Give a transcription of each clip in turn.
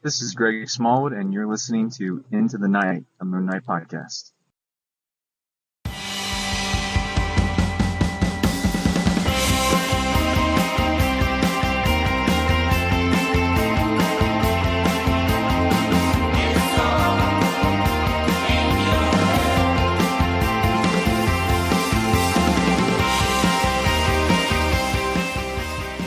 This is Greg Smallwood, and you're listening to Into the Night, a Moon Knight podcast.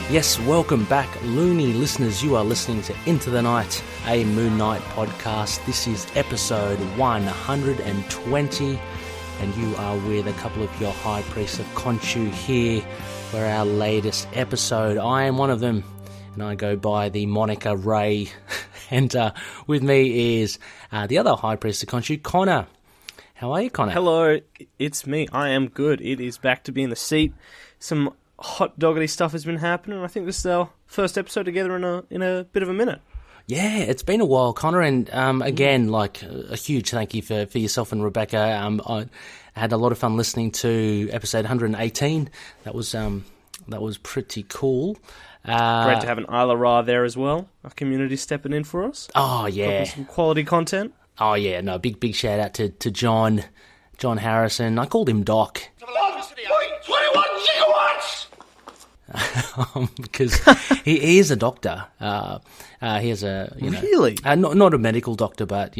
Yes, welcome back, Looney listeners. You are listening to Into the Night, a Moon Knight podcast. This is episode 120, and you are with a couple of your High Priests of Khonshu here for our latest episode. I am one of them, and I go by the moniker Ray. And with me is the other High Priest of Khonshu, Connor. How are you, Connor? Hello, it's me. I am good. It is back to be in the seat. Some hot doggedy stuff has been happening. I think this is our first episode together in a bit of a minute. Yeah, it's been a while, Connor, and again, like a huge thank you for yourself and Rebecca. I had a lot of fun listening to episode 118. That was pretty cool. Great to have an Isla Ra there as well. Our community stepping in for us. Oh yeah, some quality content. Oh yeah, no, big shout out to John Harrison. I called him Doc. 21 gigawatts! Because he is a doctor. He has a really not a medical doctor, but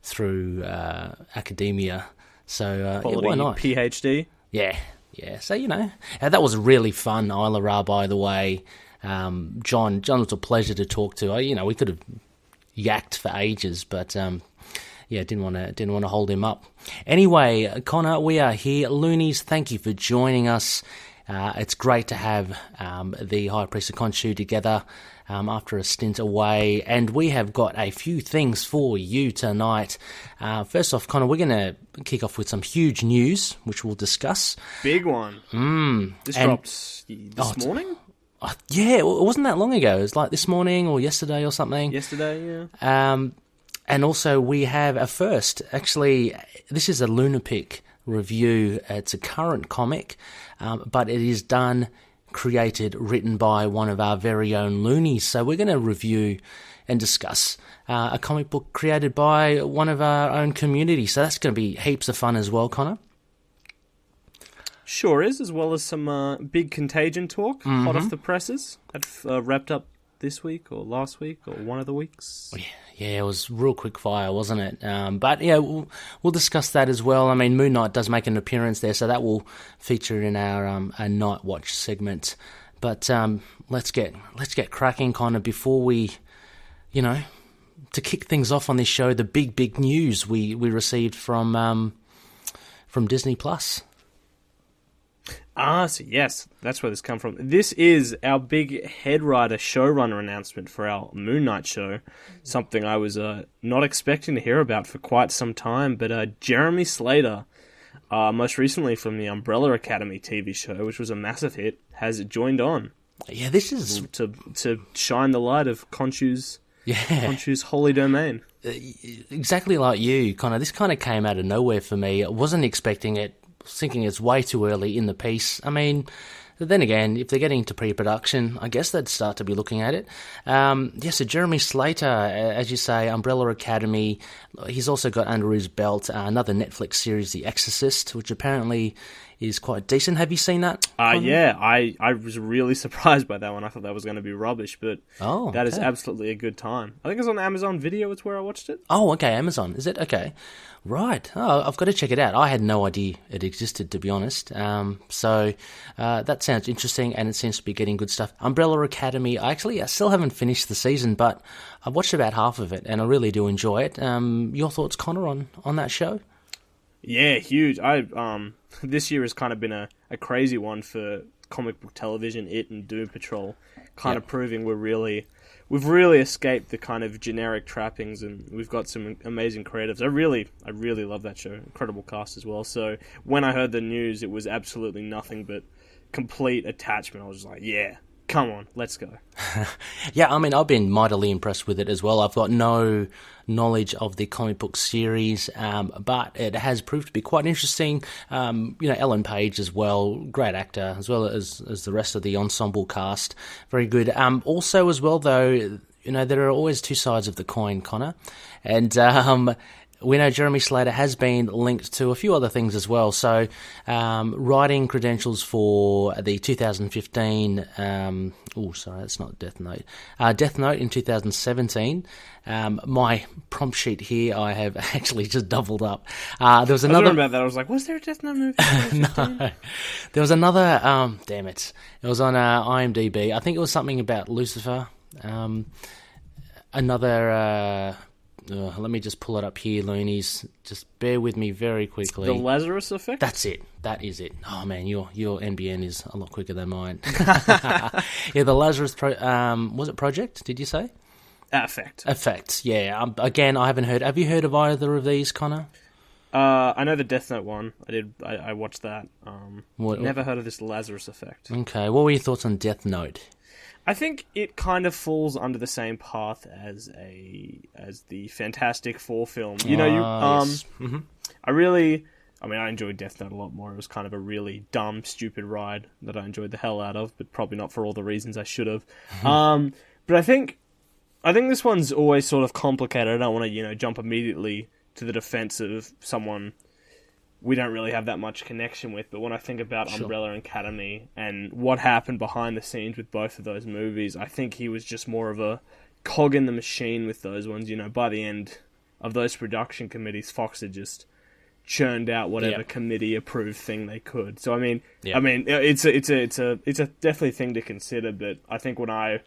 through academia. So quality why not? PhD. Yeah. So that was really fun. Isla Ra, by the way. John was a pleasure to talk to. We could have yacked for ages, but didn't want to hold him up. Anyway, Connor, we are here. Loonies, thank you for joining us. It's great to have the High Priest of Khonshu together after a stint away, and we have got a few things for you tonight. First off, Connor, we're going to kick off with some huge news, which we'll discuss. Big one. This dropped this morning? Yeah, it wasn't that long ago. It was like this morning or yesterday or something. Yesterday, yeah. And also we have a first. Actually, this is a LUNAR-PICK review. It's a current comic, but it is created, written by one of our very own Loonies. So we're going to review and discuss a comic book created by one of our own community. So that's going to be heaps of fun as well, Connor. Sure is, as well as some big Contagion talk, hot off the presses. That wrapped up this week or last week or one of the weeks. Yeah, it was real quick fire, wasn't it? But yeah, we'll discuss that as well. I mean, Moon Knight does make an appearance there, so that will feature in our Night Watch segment. But let's get cracking, Connor. Before we, to kick things off on this show, the big news we received from Disney Plus. So yes, that's where this come from. This is our big head writer showrunner announcement for our Moon Knight show. Something I was not expecting to hear about for quite some time. But Jeremy Slater, most recently from the Umbrella Academy TV show, which was a massive hit, has joined on. Yeah, this is to shine the light of Khonshu's holy domain. Exactly like you, Connor. This kind of came out of nowhere for me. I wasn't expecting it. Thinking it's way too early in the piece. I mean, then again, if they're getting into pre-production, I guess they'd start to be looking at it. So Jeremy Slater, as you say, Umbrella Academy, he's also got under his belt another Netflix series, The Exorcist, which apparently is quite decent. Have you seen that? Yeah, I was really surprised by that one. I thought that was going to be rubbish, but that is absolutely a good time. I think it's on Amazon Video, it's where I watched it. Oh, okay, Amazon. Is it? Okay. Right. Oh, I've got to check it out. I had no idea it existed, to be honest. So that sounds interesting, and it seems to be getting good stuff. Umbrella Academy, I still haven't finished the season, but I've watched about half of it, and I really do enjoy it. Your thoughts, Connor, on that show? Yeah, huge. This year has kind of been a crazy one for comic book television. It and Doom Patrol kind of proving we've really escaped the kind of generic trappings, and we've got some amazing creatives. I really love that show. Incredible cast as well. So when I heard the news, it was absolutely nothing but complete attachment. I was just like, yeah, come on, let's go. Yeah, I mean, I've been mightily impressed with it as well. I've got no knowledge of the comic book series, but it has proved to be quite interesting. Ellen Page as well, great actor, as well as the rest of the ensemble cast, very good. Also as well, though, there are always two sides of the coin, Connor, and we know Jeremy Slater has been linked to a few other things as well. So, writing credentials for the 2015. Sorry, that's not Death Note. Death Note in 2017. My prompt sheet here, I have actually just doubled up. There was another. I was about that. I was like, was there a Death Note movie? No, there was another. Damn it! It was on IMDb. I think it was something about Lucifer. Another. Let me just pull it up here, Loonies. Just bear with me very quickly. The Lazarus Effect? That's it. That is it. Oh, man, your NBN is a lot quicker than mine. Yeah, the Lazarus... was it Project, did you say? Effect, yeah. Again, I haven't heard... Have you heard of either of these, Connor? I know the Death Note one. I watched that. Never heard of this Lazarus Effect. Okay, what were your thoughts on Death Note? I think it kind of falls under the same path as the Fantastic Four film. Yes. I enjoyed Death Note a lot more. It was kind of a really dumb, stupid ride that I enjoyed the hell out of, but probably not for all the reasons I should have. But I think this one's always sort of complicated. I don't want to, jump immediately to the defense of someone we don't really have that much connection with, but when I think about Umbrella Academy and what happened behind the scenes with both of those movies, I think he was just more of a cog in the machine with those ones. By the end of those production committees, Fox had just churned out whatever committee-approved thing they could. So it's a definitely thing to consider, but I think when I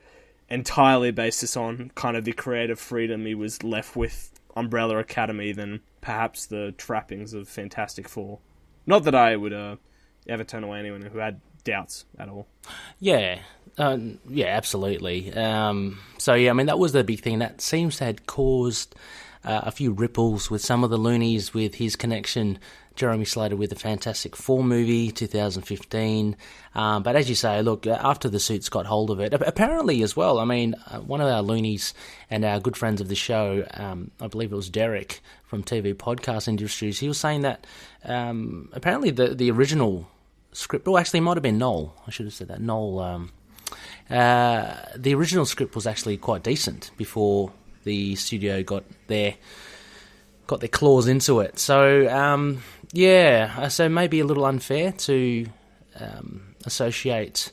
entirely based this on kind of the creative freedom he was left with Umbrella Academy than perhaps the trappings of Fantastic Four. Not that I would ever turn away anyone who had doubts at all. Yeah, absolutely. That was the big thing. That seems to have caused a few ripples with some of the Loonies with his connection, Jeremy Slater, with the Fantastic Four movie, 2015. But as you say, look, after the suits got hold of it, apparently as well, one of our Loonies and our good friends of the show, I believe it was Derek from TV Podcast Industries, he was saying that apparently the original script, actually it might have been Noel, I should have said that, Noel, the original script was actually quite decent before the studio got their claws into it. So, so maybe a little unfair to associate,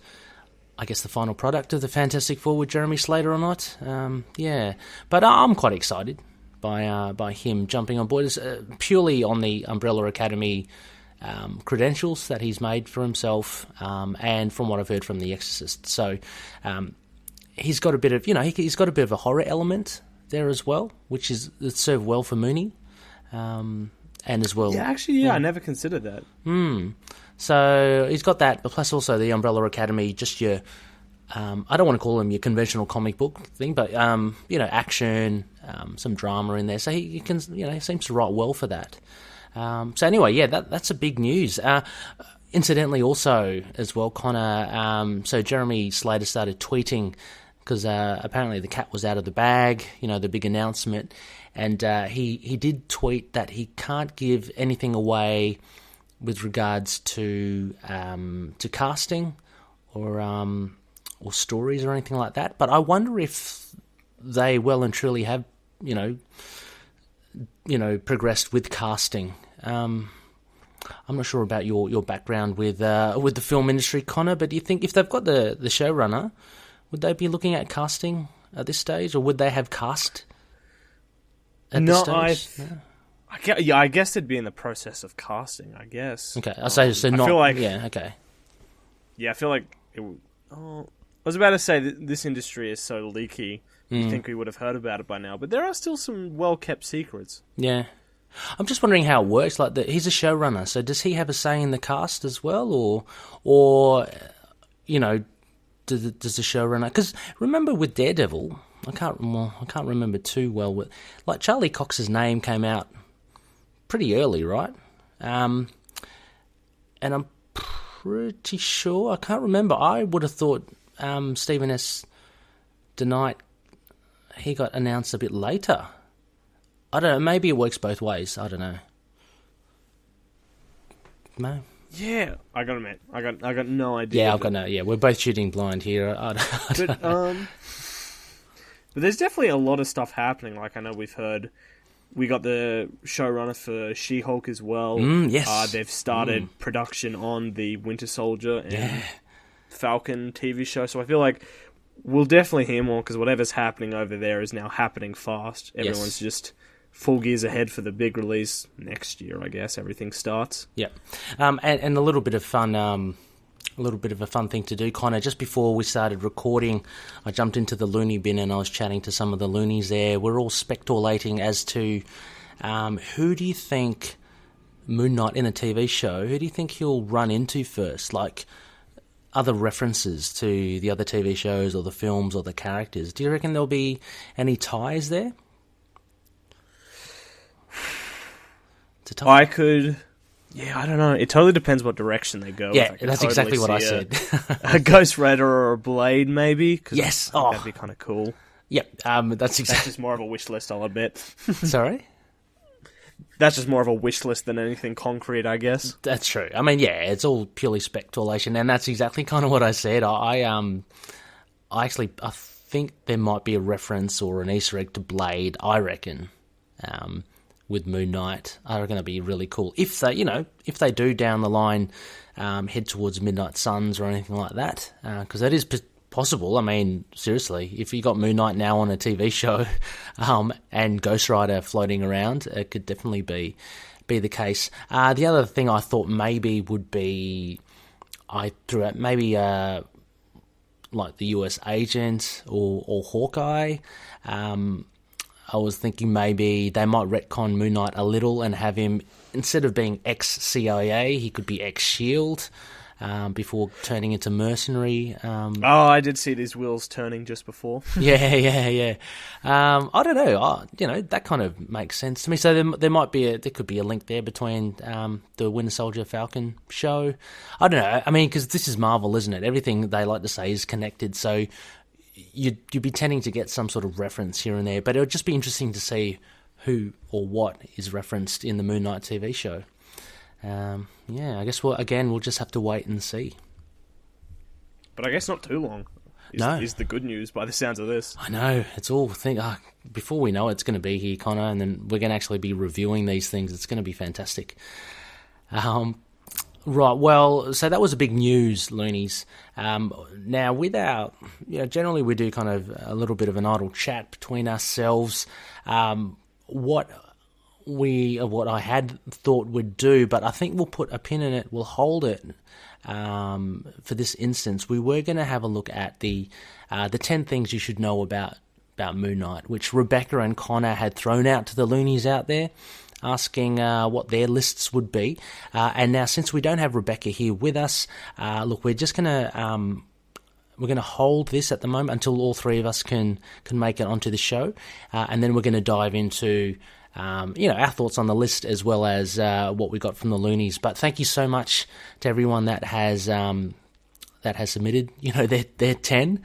I guess, the final product of the Fantastic Four with Jeremy Slater or not. But I'm quite excited by him jumping on board. It's purely on the Umbrella Academy credentials that he's made for himself, and from what I've heard from The Exorcist. So he's got a bit of, he's got a bit of a horror element there as well, which is served well for Mooney, and as well. I never considered that. So he's got that, but plus also the Umbrella Academy, just your, I don't want to call them your conventional comic book thing, but action, some drama in there. So he can, he seems to write well for that. So anyway, that's a big news. Incidentally, also as well, Connor. So Jeremy Slater started tweeting, because apparently the cat was out of the bag, the big announcement, and he did tweet that he can't give anything away with regards to casting or stories or anything like that. But I wonder if they well and truly have progressed with casting. I'm not sure about your background with the film industry, Connor, but do you think if they've got the showrunner, would they be looking at casting at this stage, or would they have cast at this stage? I guess they'd be in the process of casting, I guess. Okay, I say so. Not, I feel like, okay. Yeah, I feel like I was about to say that this industry is so leaky. You think we would have heard about it by now, but there are still some well-kept secrets. Yeah. I'm just wondering how it works. Like, he's a showrunner, so does he have a say in the cast as well, or does the showrunner? Because remember with Daredevil, I can't remember too well. Like Charlie Cox's name came out pretty early, right? And I'm pretty sure, I can't remember. I would have thought Stephen S. DeKnight, he got announced a bit later. I don't know. Maybe it works both ways. I don't know. No. Yeah, I gotta admit, I got no idea. Yeah, I've got no. Yeah, we're both shooting blind here. But there's definitely a lot of stuff happening. Like, I know we got the showrunner for She-Hulk as well. Yes. They've started production on the Winter Soldier and Falcon TV show. So I feel like we'll definitely hear more, because whatever's happening over there is now happening fast. Everyone's just full gears ahead for the big release next year, I guess. Everything starts. Yep. And a little bit of fun... a little bit of a fun thing to do, Connor. Just before we started recording, I jumped into the loony bin and I was chatting to some of the loonies there. We're all speculating as to who do you think Moon Knight in a TV show, who do you think he'll run into first? Like other references to the other TV shows or the films or the characters. Do you reckon there'll be any ties there? Yeah, I don't know. It totally depends what direction they go. Yeah, that's exactly what I said. A Ghost Rider or a Blade, maybe? Yes. That'd be kind of cool. Yep, that's exactly... That's just more of a wish list, I'll admit. Sorry? That's just more of a wish list than anything concrete, I guess. That's true. I mean, yeah, it's all purely speculation, and that's exactly kind of what I said. I think there might be a reference or an Easter egg to Blade, I reckon. With Moon Knight, I reckon that'd be really cool. If they do down the line head towards Midnight Suns or anything like that, because that is possible. I mean, seriously, if you got Moon Knight now on a TV show and Ghost Rider floating around, it could definitely be the case. The other thing I thought maybe would be, I threw out maybe like the US agent or Hawkeye. I was thinking maybe they might retcon Moon Knight a little and have him, instead of being ex-CIA, he could be ex-SHIELD before turning into mercenary. I did see these wheels turning just before. Yeah. I don't know. That kind of makes sense to me. So there could be a link there between the Winter Soldier Falcon show. I don't know. I mean, because this is Marvel, isn't it? Everything they like to say is connected. So you'd be tending to get some sort of reference here and there, but it would just be interesting to see who or what is referenced in the Moon Knight TV show. I guess we'll just have to wait and see. But I guess not too long is the good news by the sounds of this. I know, it's all before we know it's going to be here, Connor, and then we're going to actually be reviewing these things. It's going to be fantastic. Right, well, so that was a big news, Loonies. Now, generally we do kind of a little bit of an idle chat between ourselves. What I had thought we'd do, but I think we'll put a pin in it, we'll hold it for this instance. We were going to have a look at the 10 things you should know about Moon Knight, which Rebecca and Connor had thrown out to the Loonies out there, asking what their lists would be. And now, since we don't have Rebecca here with us, look, we're just going to hold this at the moment until all three of us can make it onto the show, and then we're going to dive into our thoughts on the list as well as what we got from the Loonies. But thank you so much to everyone that has submitted, their 10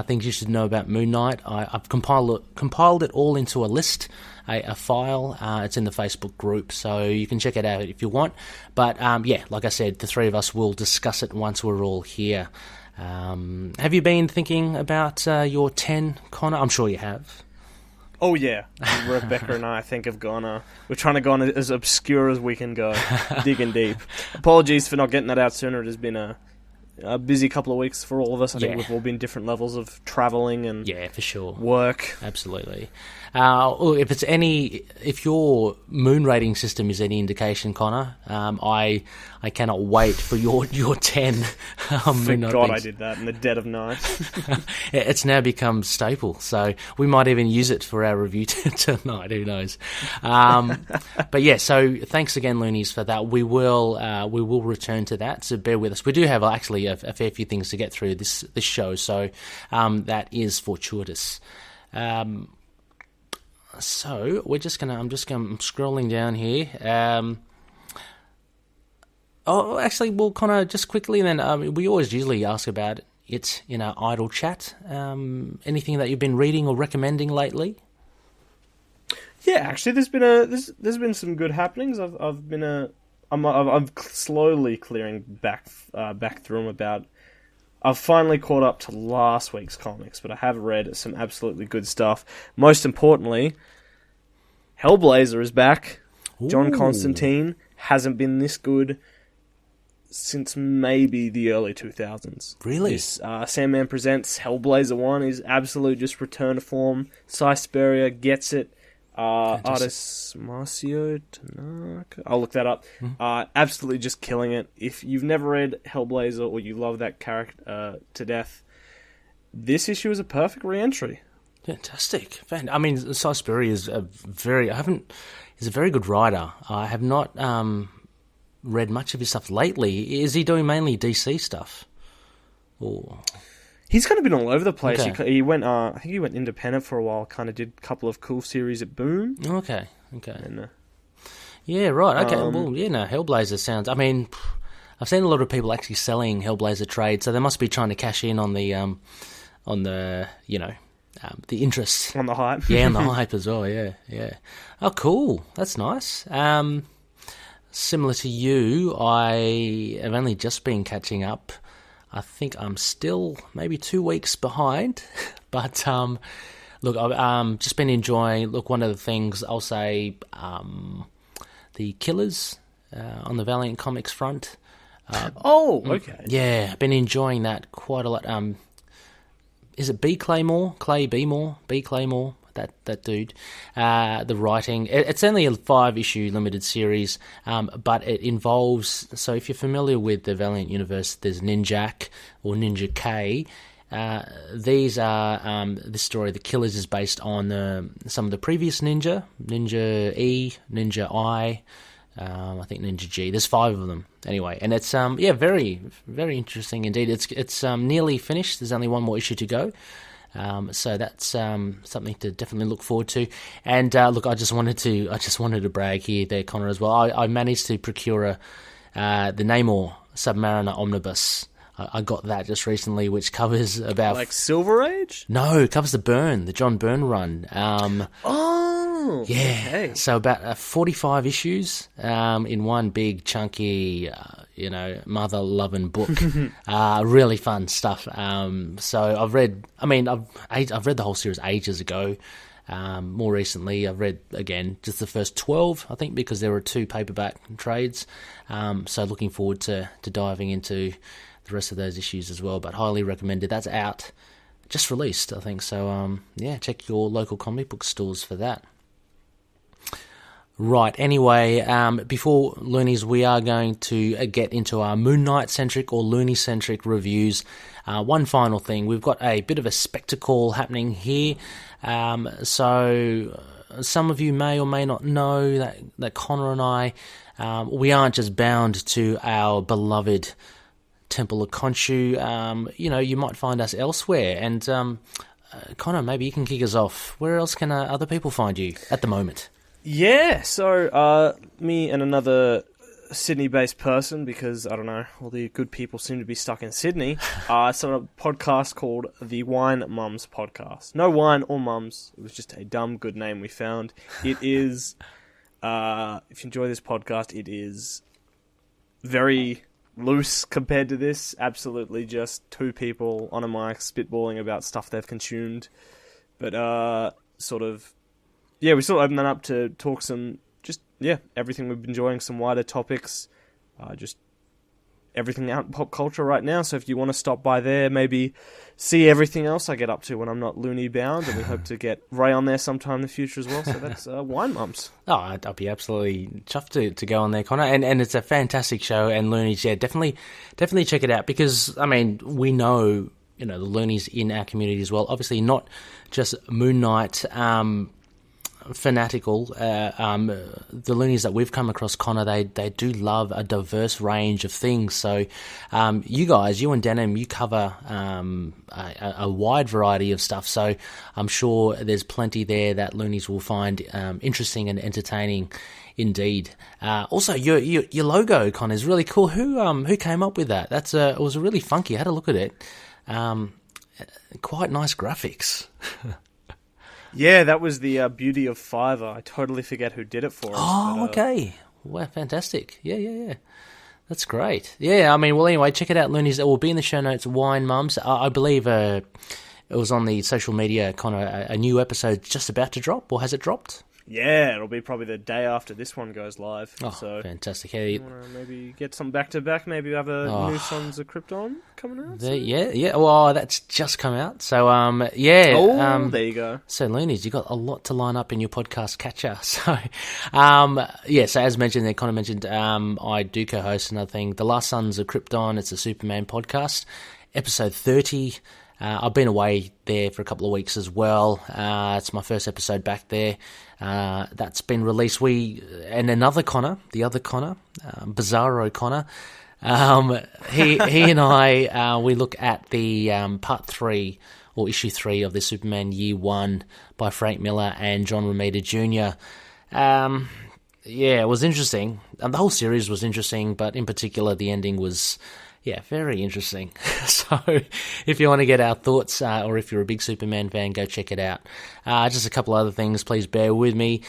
things you should know about Moon Knight. I've compiled it all into a list, a file. It's in the Facebook group, so you can check it out if you want. But like I said, the three of us will discuss it once we're all here. Have you been thinking about your 10, Connor? I'm sure you have. Oh yeah, Rebecca and I think have gone. We're trying to go on as obscure as we can go, digging deep. Apologies for not getting that out sooner. It has been a busy couple of weeks for all of us. I think we've all been different levels of travelling and for sure work. Absolutely. If your moon rating system is any indication, Connor, I cannot wait for your 10. Thank God I did that in the dead of night. It's now become staple, so we might even use it for our review tonight. Who knows? But yeah, so thanks again, Loonies, for that. We will return to that. So bear with us. We do have actually a fair few things to get through this show, so that is fortuitous. So I'm scrolling down here. We'll kind of just quickly, and then we always usually ask about it in our idle chat. Anything that you've been reading or recommending lately? Yeah, actually, there's been some good happenings. I'm slowly clearing back through them about I've finally caught up to last week's comics, but I have read some absolutely good stuff. Most importantly, Hellblazer is back. John Constantine hasn't been this good since maybe the early 2000s. Really? This Sandman Presents Hellblazer 1 is absolute just return to form. Cy Sperrier gets it. Artist Marcio Tanaka. I'll look that up. Absolutely just killing it. If you've never read Hellblazer or you love that character to death, this issue is a perfect re-entry. Fantastic. I mean, Cy Sperry is he's a very good writer. I have not read much of his stuff lately. Is he doing mainly DC stuff? Or... He's kind of been all over the place. Okay. He went, I think he went independent for a while. Kind of did a couple of cool series at Boom. Okay. And, Yeah, right. Okay. Hellblazer sounds... I mean, I've seen a lot of people actually selling Hellblazer trades, so they must be trying to cash in on the the interest. on the hype. Yeah, on the hype as well, yeah. Oh, cool. That's nice. Similar to you, I have only just been catching up. I think I'm still maybe 2 weeks behind, but look, I've just been enjoying. Look, one of the things I'll say, the Killers on the Valiant Comics front. Okay. Yeah, I've been enjoying that quite a lot. Is it B. Claymore? B. Claymore, that dude. The writing. It's only a 5-issue limited series, but it involves... So if you're familiar with the Valiant universe, there's Ninjak or Ninja K. These are... this story, The Killers, is based on some of the previous Ninja E, Ninja I... I think Ninja G. There's 5 of them anyway, and it's very, very interesting indeed. It's nearly finished. There's only one more issue to go, so that's something to definitely look forward to. And look, I just wanted to brag here, there, Connor, as well. I managed to procure the Namor Submariner Omnibus. I got that just recently, which covers about... Like Silver Age? No, it covers the John Byrne run. Oh, yeah. okay. So about 45 issues in one big, chunky, mother-loving book. Really fun stuff. So I've read... I've read the whole series ages ago. More recently, I've read, again, just the first 12, I think, because there were 2 paperback trades. So looking forward to diving into the rest of those issues as well, but highly recommended. That's out, just released, I think. So check your local comic book stores for that. Right, anyway, before Loonies, we are going to get into our Moon Knight-centric or Looney-centric reviews. One final thing, we've got a bit of a spectacle happening here. So some of you may or may not know that Connor and I, we aren't just bound to our beloved Temple of Khonshu. You might find us elsewhere. And Connor, maybe you can kick us off. Where else can other people find you at the moment? Yeah, so me and another Sydney-based person, because, I don't know, all the good people seem to be stuck in Sydney, started a podcast called the Wine Mums Podcast. No wine or mums. It was just a dumb good name we found. It is, if you enjoy this podcast, it is very loose compared to this. Absolutely just 2 people on a mic spitballing about stuff they've consumed. But we sort of open that up to talk everything we've been enjoying, some wider topics, just everything out in pop culture right now. So if you want to stop by there, maybe see everything else I get up to when I'm not loony bound, and we hope to get Ray on there sometime in the future as well. So that's Wine Mums. Oh, I'd be absolutely chuffed to go on there, Connor. And it's a fantastic show, and Loonies, yeah, definitely check it out, because, we know, the Loonies in our community as well. Obviously not just Moon Knight, fanatical. The Loonies that we've come across, Connor, they do love a diverse range of things. So you and Denim, you cover a wide variety of stuff. So I'm sure there's plenty there that Loonies will find interesting and entertaining indeed. Also, your logo, Connor, is really cool. Who came up with that? It was really funky. I had a look at it. Quite nice graphics. Yeah, that was the beauty of Fiverr. I totally forget who did it for us. Oh, okay. Wow, fantastic. Yeah. That's great. Yeah, I mean, well, anyway, check it out, Loonies. It will be in the show notes. Wine Mums. I believe it was on the social media, kind of a new episode just about to drop, or has it dropped? Yeah, it'll be probably the day after this one goes live. Oh, so fantastic. Hey, you want to maybe get some back-to-back, maybe have a new Sons of Krypton coming out? yeah. Well, that's just come out. So, yeah. Oh, there you go. So, Loonies, you've got a lot to line up in your podcast catcher. So, yeah, so as mentioned, they kind of mentioned, I do co-host another thing, The Last Sons of Krypton. It's a Superman podcast, episode 30. I've been away there for a couple of weeks as well. It's my first episode back there. That's been released. And another Connor, the other Connor, Bizarro Connor, he and I, we look at the part 3 or issue 3 of the Superman Year 1 by Frank Miller and John Romita Jr. Yeah, it was interesting. The whole series was interesting, but in particular the ending was... yeah, very interesting. So if you want to get our thoughts, or if you're a big Superman fan, go check it out. Just a couple other things, please bear with me.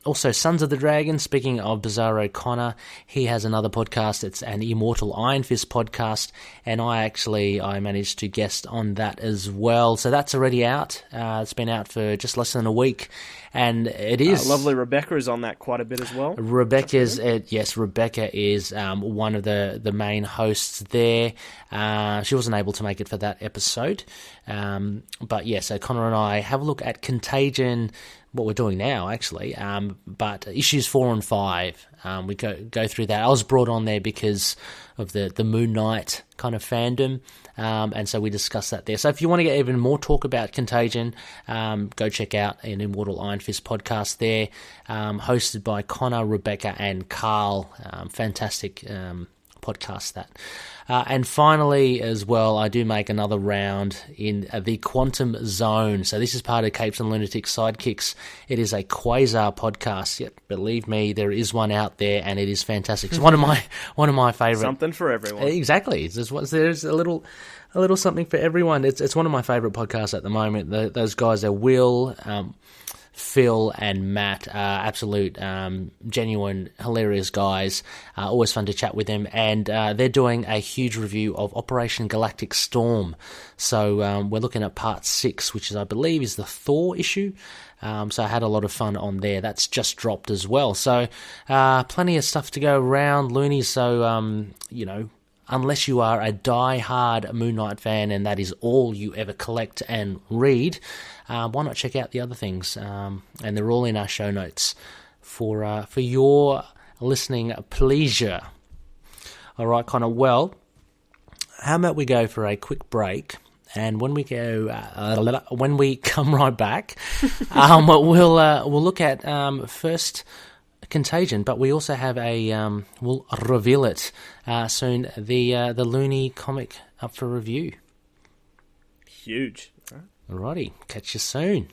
Also, Sons of the Dragon, speaking of Bizarro Connor, he has another podcast. It's an Immortal Iron Fist podcast, and I managed to guest on that as well. So that's already out. It's been out for just less than a week, and it is... lovely Rebecca is on that quite a bit as well. Rebecca is one of the main hosts there. She wasn't able to make it for that episode. But yeah, so Connor and I have a look at Contagion, what we're doing now, actually, but issues 4 and 5, we go through that. I was brought on there because of the Moon Knight kind of fandom, and so we discussed that there. So if you want to get even more talk about Contagion, go check out an Immortal Iron Fist podcast there, hosted by Connor, Rebecca, and Carl. Fantastic podcast that. And finally, as well, I do make another round in the Quantum Zone. So this is part of Capes and Lunatics Sidekicks. It is a Quasar podcast. Yep, believe me, there is one out there, and it is fantastic. It's one of my favorite. Something for everyone. Exactly. There's a little something for everyone. It's one of my favorite podcasts at the moment. Those guys are Will, Phil and Matt, absolute genuine, hilarious guys. Always fun to chat with them, and they're doing a huge review of Operation Galactic Storm. So we're looking at part 6, which I believe is the Thor issue. So I had a lot of fun on there. That's just dropped as well. So plenty of stuff to go around, Loonies. So unless you are a die-hard Moon Knight fan and that is all you ever collect and read, why not check out the other things? And they're all in our show notes for your listening pleasure. All right, Connor. Well, how about we go for a quick break, and when we come right back, we'll look at first Contagion, but we also have we'll reveal it soon, the Looney comic up for review. Huge. Alrighty, catch you soon.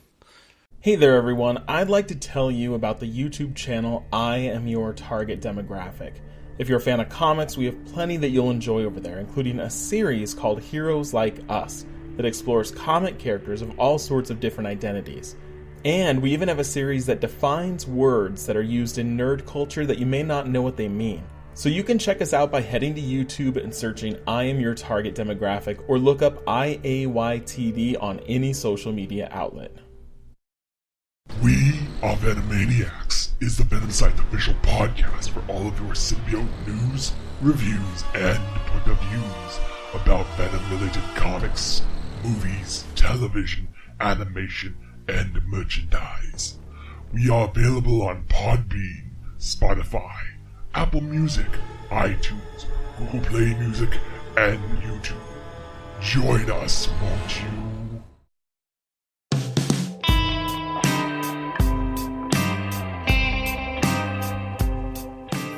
Hey there everyone, I'd like to tell you about the YouTube channel I Am Your Target Demographic. If you're a fan of comics, we have plenty that you'll enjoy over there, including a series called Heroes Like Us that explores comic characters of all sorts of different identities. And we even have a series that defines words that are used in nerd culture that you may not know what they mean. So you can check us out by heading to YouTube and searching I Am Your Target Demographic, or look up IAYTD on any social media outlet. We Are Venomaniacs is the Venom Site official podcast for all of your symbiote news, reviews, and point of views about Venom-related comics, movies, television, animation, and merchandise. We are available on Podbean, Spotify, Apple Music, iTunes, Google Play Music, and YouTube. Join us, won't you?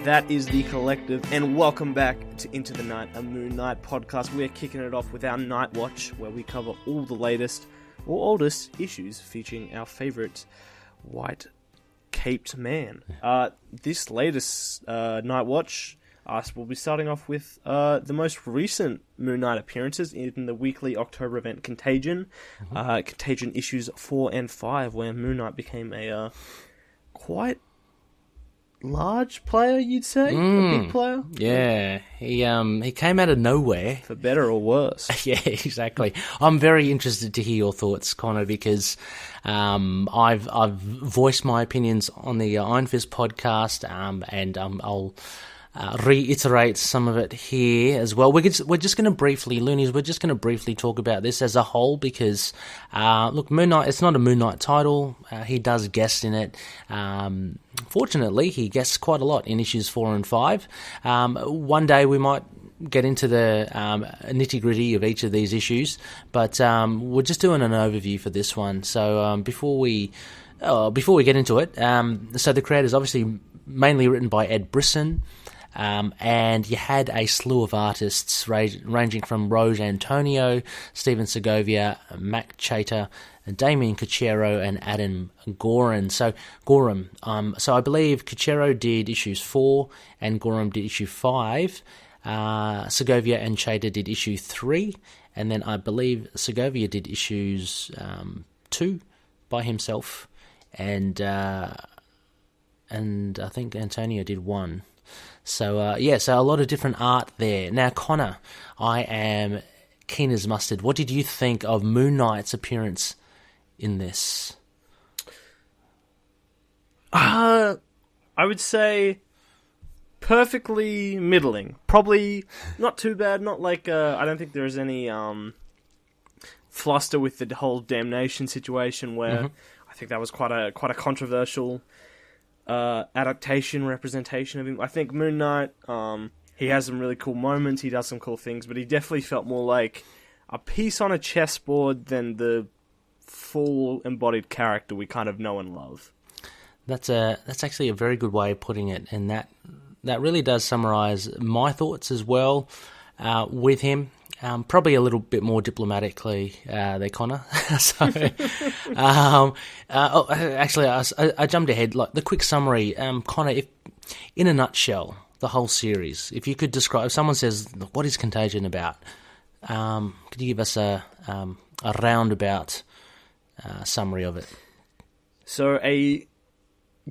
That is The Collective, and welcome back to Into the Night, a Moon Knight podcast. We're kicking it off with our Night Watch, where we cover all the latest or oldest issues featuring our favourite white caped man. This latest Night Watch, we'll be starting off with the most recent Moon Knight appearances in the weekly October event Contagion. Contagion issues 4 and 5, where Moon Knight became a quite large player, you'd say? A big player? Yeah, he came out of nowhere. For better or worse. Yeah, exactly. I'm very interested to hear your thoughts, Connor, because I've voiced my opinions on the Iron Fist podcast, and I'll reiterate some of it here as well. We're just going to briefly, Loonies, we're just going to briefly talk about this as a whole because, look, Moon Knight, it's not a Moon Knight title. He does guest in it. Fortunately, he guests quite a lot in issues 4 and 5. One day we might get into the nitty-gritty of each of these issues, but we're just doing an overview for this one. So before we get into it, so the creator's obviously mainly written by Ed Brisson. And you had a slew of artists ranging from Rose Antonio, Steven Segovia, Mac Chater, Damien Couciero, and Adam Gorham. So I believe Couciero did issues 4 and Gorham did issue 5. Segovia and Chater did issue 3, and then I believe Segovia did issues 2 by himself, and I think Antonio did 1. So, so a lot of different art there. Now, Connor, I am keen as mustard. What did you think of Moon Knight's appearance in this? I would say perfectly middling. Probably not too bad. Not like, I don't think there's any fluster with the whole damnation situation where I think that was quite a controversial adaptation representation of him. I think Moon Knight, he has some really cool moments, he does some cool things, but he definitely felt more like a piece on a chessboard than the full embodied character we kind of know and love. That's actually a very good way of putting it, and that really does summarize my thoughts as well with him. Probably a little bit more diplomatically there, Connor. So, actually, I jumped ahead. Like the quick summary, Connor, if in a nutshell, the whole series, if you could describe, if someone says, "What is Contagion about?" Could you give us a roundabout summary of it? So, a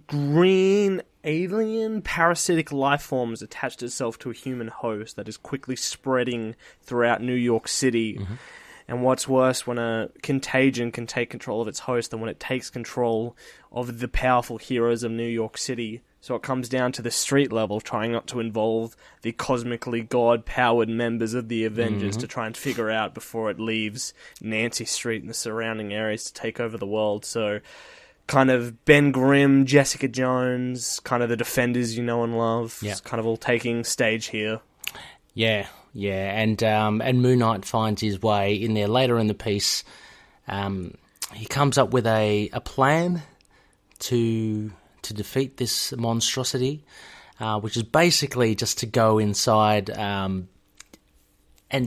green alien parasitic life form has attached itself to a human host that is quickly spreading throughout New York City. And what's worse, when a contagion can take control of its host than when it takes control of the powerful heroes of New York City. So it comes down to the street level, trying not to involve the cosmically god-powered members of the Avengers to try and figure out before it leaves Nancy Street and the surrounding areas to take over the world. So kind of Ben Grimm, Jessica Jones, kind of the Defenders you know and love. Yeah. It's kind of all taking stage here. Yeah, and Moon Knight finds his way in there later in the piece. He comes up with a plan to defeat this monstrosity, which is basically just to go inside and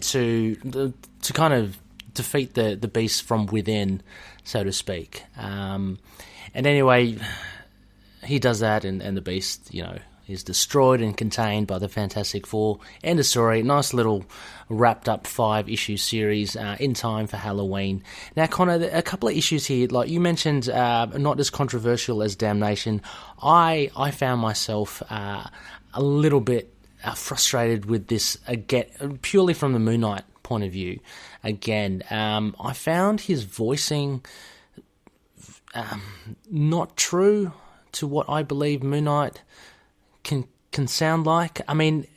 to kind of defeat the beast from within, so to speak. And anyway, he does that, and the beast, is destroyed and contained by the Fantastic Four. End of story. Nice little wrapped up 5-issue series in time for Halloween. Now, Connor, a couple of issues here. Like you mentioned, not as controversial as Damnation. I found myself a little bit frustrated with this again, purely from the Moon Knight point of view. Again, I found his voicing not true to what I believe Moon Knight can sound like. I mean,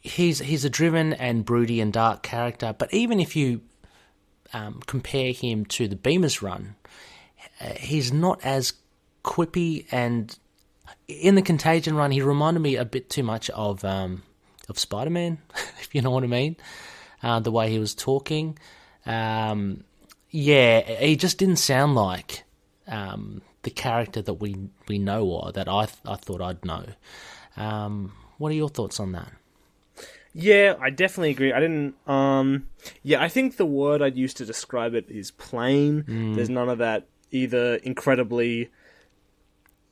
he's a driven and broody and dark character, but even if you compare him to the Bemis run, he's not as quippy, and in the Contagion run, he reminded me a bit too much of Spider-Man, if you know what I mean. The way he was talking. He just didn't sound like the character that we know, or that I thought I'd know. What are your thoughts on that? Yeah, I definitely agree. I didn't... I think the word I'd use to describe it is plain. There's none of that either incredibly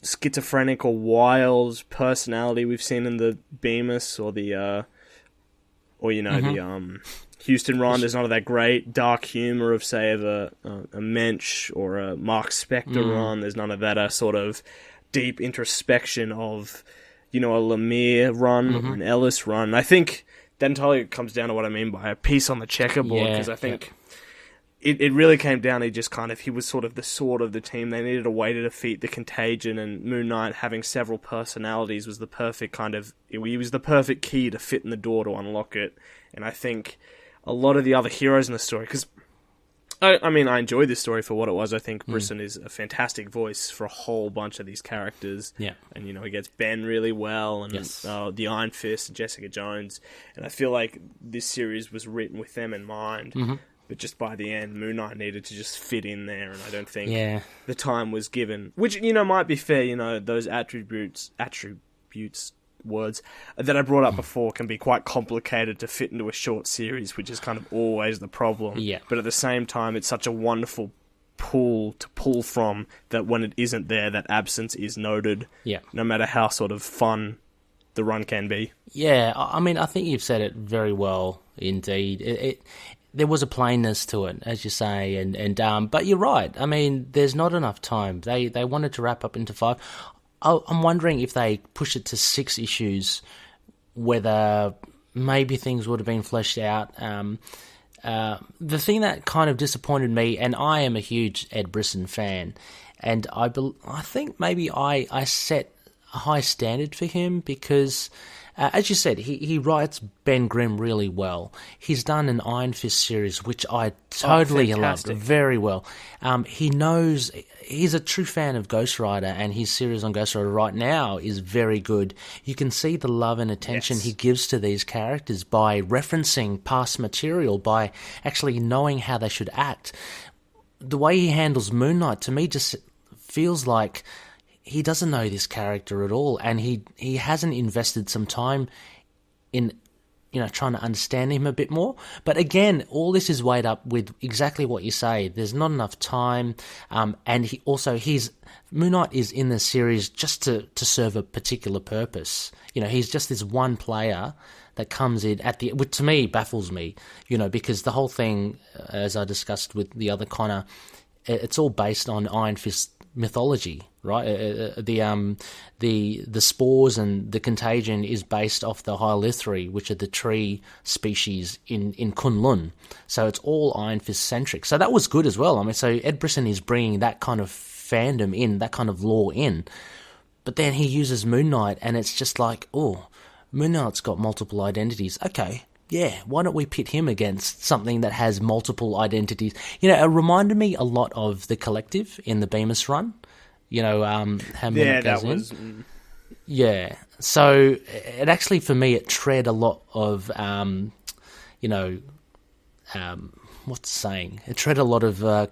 schizophrenic or wild personality we've seen in the Bemis or the... the Houston run. There's none of that great dark humor of, say, a Mensch or a Mark Spector run. There's none of that sort of deep introspection of, a Lemire run or an Ellis run. I think that entirely comes down to what I mean by a piece on the checkerboard, because I think it really came down to just he was sort of the sword of the team. They needed a way to defeat the Contagion, and Moon Knight having several personalities was the perfect he was the perfect key to fit in the door to unlock it. And I think a lot of the other heroes in the story, because I enjoyed this story for what it was. I think Brisson is a fantastic voice for a whole bunch of these characters. Yeah. And, he gets Ben really well, and the Iron Fist, and Jessica Jones. And I feel like this series was written with them in mind. Mm-hmm. But just by the end, Moon Knight needed to just fit in there, and I don't think the time was given. Which, might be fair, those attributes words that I brought up before can be quite complicated to fit into a short series, which is kind of always the problem. Yeah. But at the same time, it's such a wonderful pool to pull from that when it isn't there, that absence is noted. Yeah. No matter how sort of fun the run can be. Yeah, I think you've said it very well indeed. There was a plainness to it, as you say, and but you're right. There's not enough time. They wanted to wrap up into 5. I'm wondering if they push it to 6 issues, whether maybe things would have been fleshed out. The thing that kind of disappointed me, and I am a huge Ed Brisson fan, and I think maybe I set a high standard for him because, as you said, he writes Ben Grimm really well. He's done an Iron Fist series, which I totally loved very well. He's a true fan of Ghost Rider, and his series on Ghost Rider right now is very good. You can see the love and attention he gives to these characters by referencing past material, by actually knowing how they should act. The way he handles Moon Knight, to me, just feels like he doesn't know this character at all, and he hasn't invested some time in trying to understand him a bit more. But again, all this is weighed up with exactly what you say. There's not enough time, and Moon Knight is in the series just to serve a particular purpose. He's just this one player that comes in which to me baffles me. Because the whole thing, as I discussed with the other Connor, it's all based on Iron Fist mythology, right? The spores and the contagion is based off the Hyalithri, which are the tree species in Kunlun. So it's all Iron Fist centric. So that was good as well. So Ed Brisson is bringing that kind of fandom in, that kind of lore in. But then he uses Moon Knight, and it's just like, oh, Moon Knight's got multiple identities. Okay. Yeah, why don't we pit him against something that has multiple identities? It reminded me a lot of The Collective in the Bemis run. How Moon goes in. Yeah, so it actually, for me, it tread a lot of, what's the saying? It tread a lot of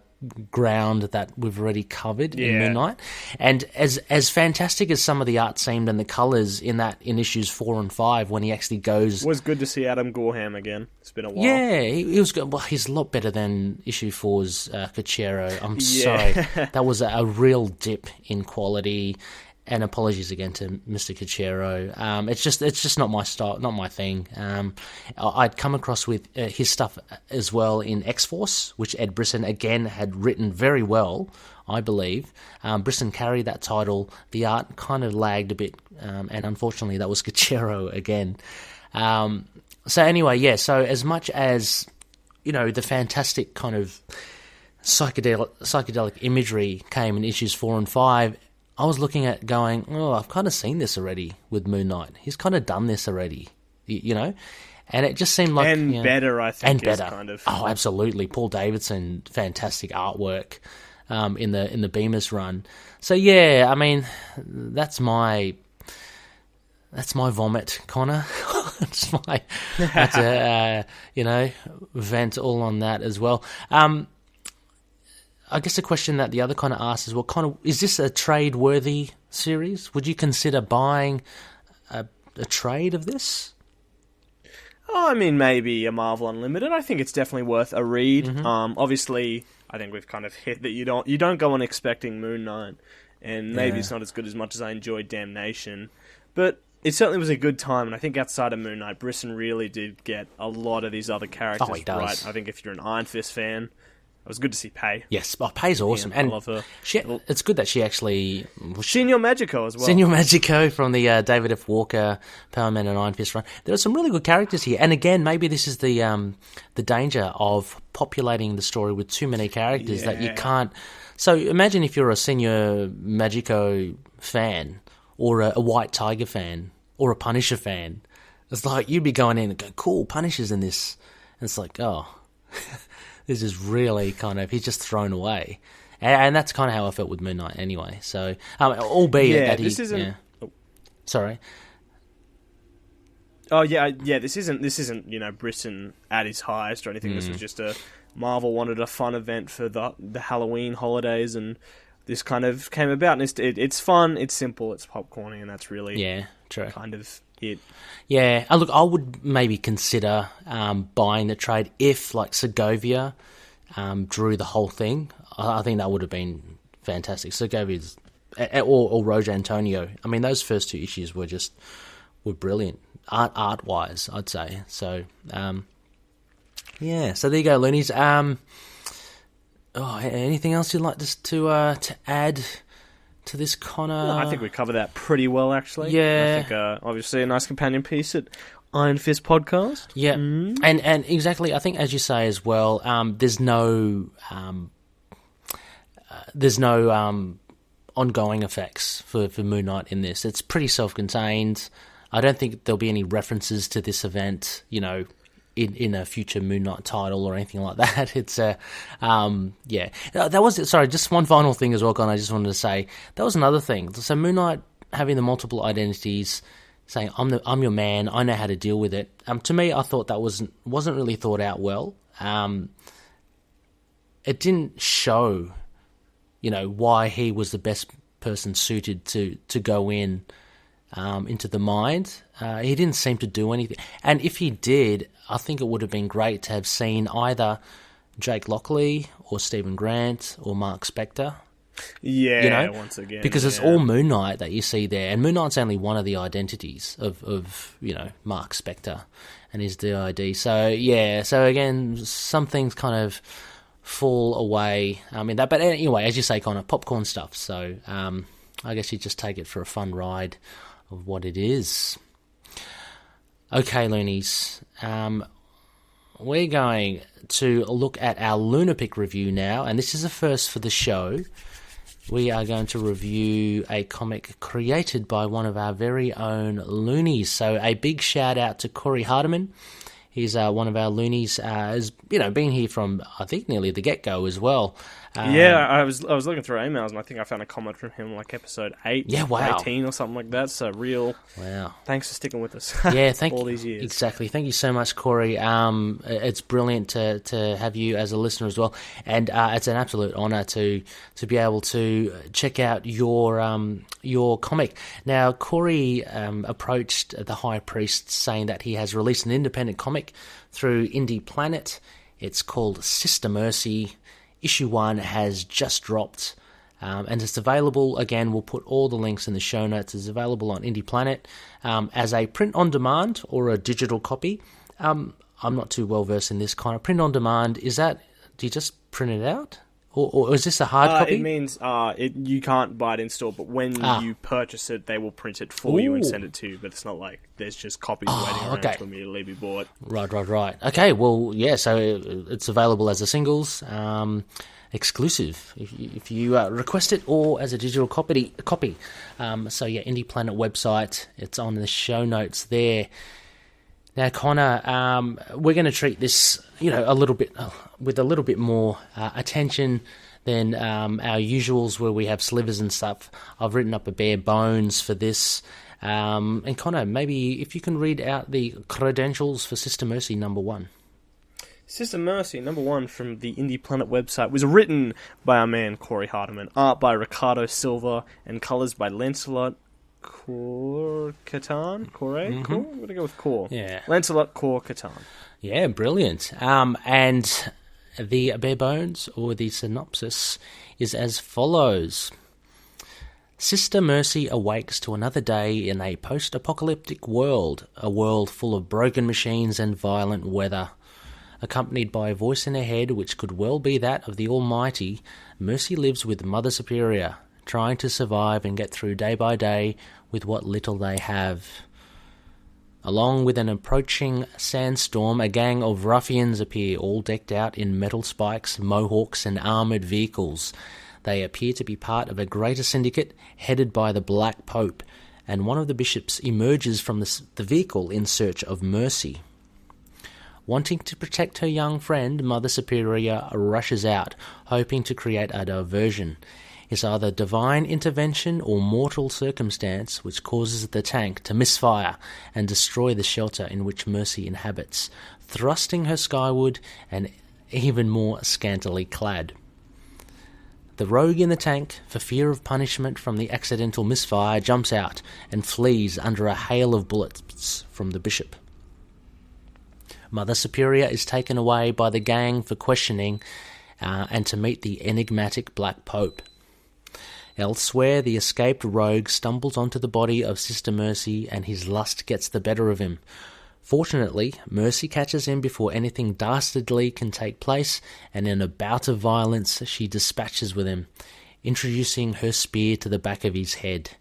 ground that we've already covered in Moon Knight. And as fantastic as some of the art seemed and the colours in issues 4 and 5, when he actually goes... It was good to see Adam Gorham again. It's been a while. Yeah, he was good. Well, he's a lot better than issue 4's Couciero. I'm sorry. That was a real dip in quality. And apologies again to Mr. Couciero. It's just not my style, not my thing. I'd come across with his stuff as well in X-Force, which Ed Brisson again had written very well, I believe. Brisson carried that title. The art kind of lagged a bit, and unfortunately that was Couciero again. So anyway, yeah. So as much as the fantastic kind of psychedelic imagery came in issues 4 and 5. I was looking at going, I've kind of seen this already with Moon Knight. He's kind of done this already, and it just seemed like... And better, I think, and better. Kind of... Oh, absolutely. Paul Davidson, fantastic artwork in the Bemis run. So, yeah, that's my vomit, Connor. That's vent all on that as well. I guess the question that the other kind of asked is, well, is this a trade-worthy series? Would you consider buying a trade of this? Oh, maybe a Marvel Unlimited. I think it's definitely worth a read. Mm-hmm. Obviously, I think we've kind of hit that you don't go on expecting Moon Knight, and maybe it's not as good as much as I enjoyed Damnation, but it certainly was a good time. And I think outside of Moon Knight, Brisson really did get a lot of these other characters right. I think if you're an Iron Fist fan, It was good to see Pei. Yes, Pei's awesome. Yeah, and I love her. It's good that she actually... Senior Magico as well. Senior Magico from the David F. Walker Power Man and Iron Fist run. There are some really good characters here. And again, maybe this is the danger of populating the story with too many characters that you can't... So imagine if you're a Senior Magico fan, or a White Tiger fan, or a Punisher fan. It's like you'd be going in and go, cool, Punisher's in this. And it's like, oh... This is really kind of, he's just thrown away. And that's kind of how I felt with Moon Knight anyway. So, albeit that he... this isn't... Yeah. Sorry. Oh, yeah, this isn't, Brisson at his highest or anything. This was just Marvel wanted a fun event for the Halloween holidays, and this kind of came about. And it's fun, it's simple, it's popcorny, and that's really true. Kind of it. Yeah, look, I would maybe consider buying the trade if, like, Segovia drew the whole thing. I think that would have been fantastic. Segovia's or Roger Antonio. I mean, those first two issues were brilliant art wise, I'd say. So, so there you go, Loonies. Anything else you'd like to add to this, Connor? No, I think we covered that pretty well, actually. Yeah. I think, obviously, a nice companion piece at Iron Fist Podcast. Yeah. And exactly, I think, as you say as well, there's no ongoing effects for Moon Knight in this. It's pretty self-contained. I don't think there'll be any references to this event, in a future Moon Knight title or anything like that. It's that was it. Sorry, just one final thing as well, Con. I just wanted to say that was another thing. So Moon Knight having the multiple identities, saying I'm your man, I know how to deal with it. To me, I thought that wasn't really thought out well. It didn't show, why he was the best person suited to go into the mind. He didn't seem to do anything. And if he did, I think it would have been great to have seen either Jake Lockley or Stephen Grant or Mark Spector. Yeah, once again. Because it's all Moon Knight that you see there. And Moon Knight's only one of the identities of Mark Spector and his DID. So, so again, some things kind of fall away. But anyway, as you say, kind of popcorn stuff. So, I guess you just take it for a fun ride of what it is. Okay, Loonies. We're going to look at our LUNAR-PICK review now, and this is a first for the show. We are going to review a comic created by one of our very own Loonies. So a big shout out to Corre Hardiman. He's one of our Loonies. Has been here from, I think, nearly the get-go as well. I was looking through emails, and I think I found a comment from him like episode 8, yeah, wow. 18 or something like that. So real. Wow. Thanks for sticking with us. Yeah, all these years. Exactly. Thank you so much, Corey. It's brilliant to have you as a listener as well, and it's an absolute honour to be able to check out your comic. Now, Corey approached the High Priests saying that he has released an independent comic through Indie Planet. It's called Sister Mercy. Issue 1 has just dropped, and it's available, again, we'll put all the links in the show notes, it's available on Indie Planet as a print-on-demand or a digital copy. I'm not too well-versed in this kind of print-on-demand. Do you just print it out? Or is this a hard copy? It means you can't buy it in store, but when you purchase it, they will print it for you and send it to you. But it's not like there's just copies waiting around to immediately be bought. Right. Okay, well, yeah, so it's available as a singles, exclusive, if you request it, or as a digital copy. So, yeah, Indie Planet website, it's on the show notes there. Now, Connor, we're going to treat this, a little bit with a little bit more attention than our usuals, where we have slivers and stuff. I've written up a bare bones for this, and Connor, maybe if you can read out the credentials for Sister Mercy #1. Sister Mercy #1 from the Indie Planet website was written by our man Corre Hardiman, art by Ricardo Silva, and colours by Lancelot. Catan? Corre? I'm going to go with Corre. Yeah. Lancelot, Corre, Catan. Yeah, brilliant. And the bare bones, or the synopsis, is as follows. Sister Mercy awakes to another day in a post-apocalyptic world, a world full of broken machines and violent weather. Accompanied by a voice in her head which could well be that of the Almighty, Mercy lives with Mother Superior, trying to survive and get through day by day with what little they have. Along with an approaching sandstorm, a gang of ruffians appear, all decked out in metal spikes, mohawks, and armoured vehicles. They appear to be part of a greater syndicate headed by the Black Pope, and one of the bishops emerges from the vehicle in search of Mercy. Wanting to protect her young friend, Mother Superior rushes out, hoping to create a diversion. It's either divine intervention or mortal circumstance which causes the tank to misfire and destroy the shelter in which Mercy inhabits, thrusting her skyward and even more scantily clad. The rogue in the tank, for fear of punishment from the accidental misfire, jumps out and flees under a hail of bullets from the bishop. Mother Superior is taken away by the gang for questioning and to meet the enigmatic Black Pope. Elsewhere, the escaped rogue stumbles onto the body of Sister Mercy and his lust gets the better of him. Fortunately, Mercy catches him before anything dastardly can take place, and in a bout of violence she dispatches with him, introducing her spear to the back of his head.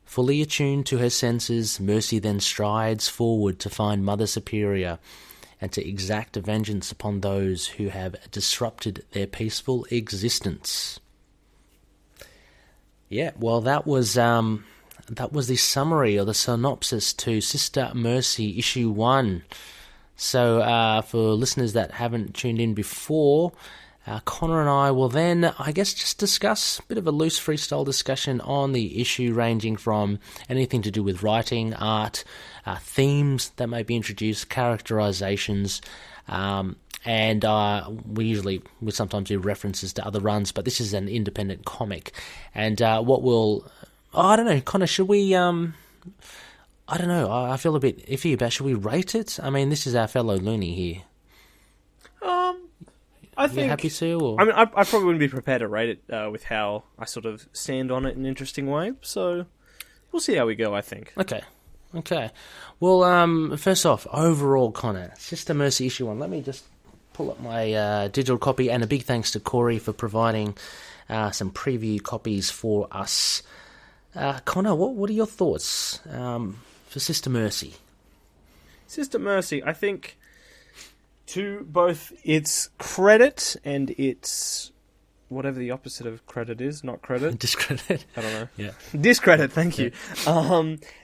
Fully attuned to her senses, Mercy then strides forward to find Mother Superior and to exact vengeance upon those who have disrupted their peaceful existence. Yeah, well, that was the summary or the synopsis to Sister Mercy Issue 1. So for listeners that haven't tuned in before, Connor and I will then, I guess, just discuss a bit of a loose freestyle discussion on the issue, ranging from anything to do with writing, art, themes that may be introduced, characterizations, and we sometimes do references to other runs, but this is an independent comic. And I don't know, Connor, should we, I don't know, I feel a bit iffy about, should we rate it? I mean, this is our fellow Looney here. I think... You happy to? Or? I mean, I probably wouldn't be prepared to rate it with how I sort of stand on it in an interesting way, so we'll see how we go, I think. Okay. Well, first off, overall, Connor, Sister Mercy Issue 1, let me just pull up my digital copy, and a big thanks to Corre for providing some preview copies for us. Connor, what are your thoughts for Sister Mercy? Sister Mercy, I think, to both its credit and its whatever the opposite of credit is, not credit. Discredit. I don't know. Yeah. Discredit, thank you.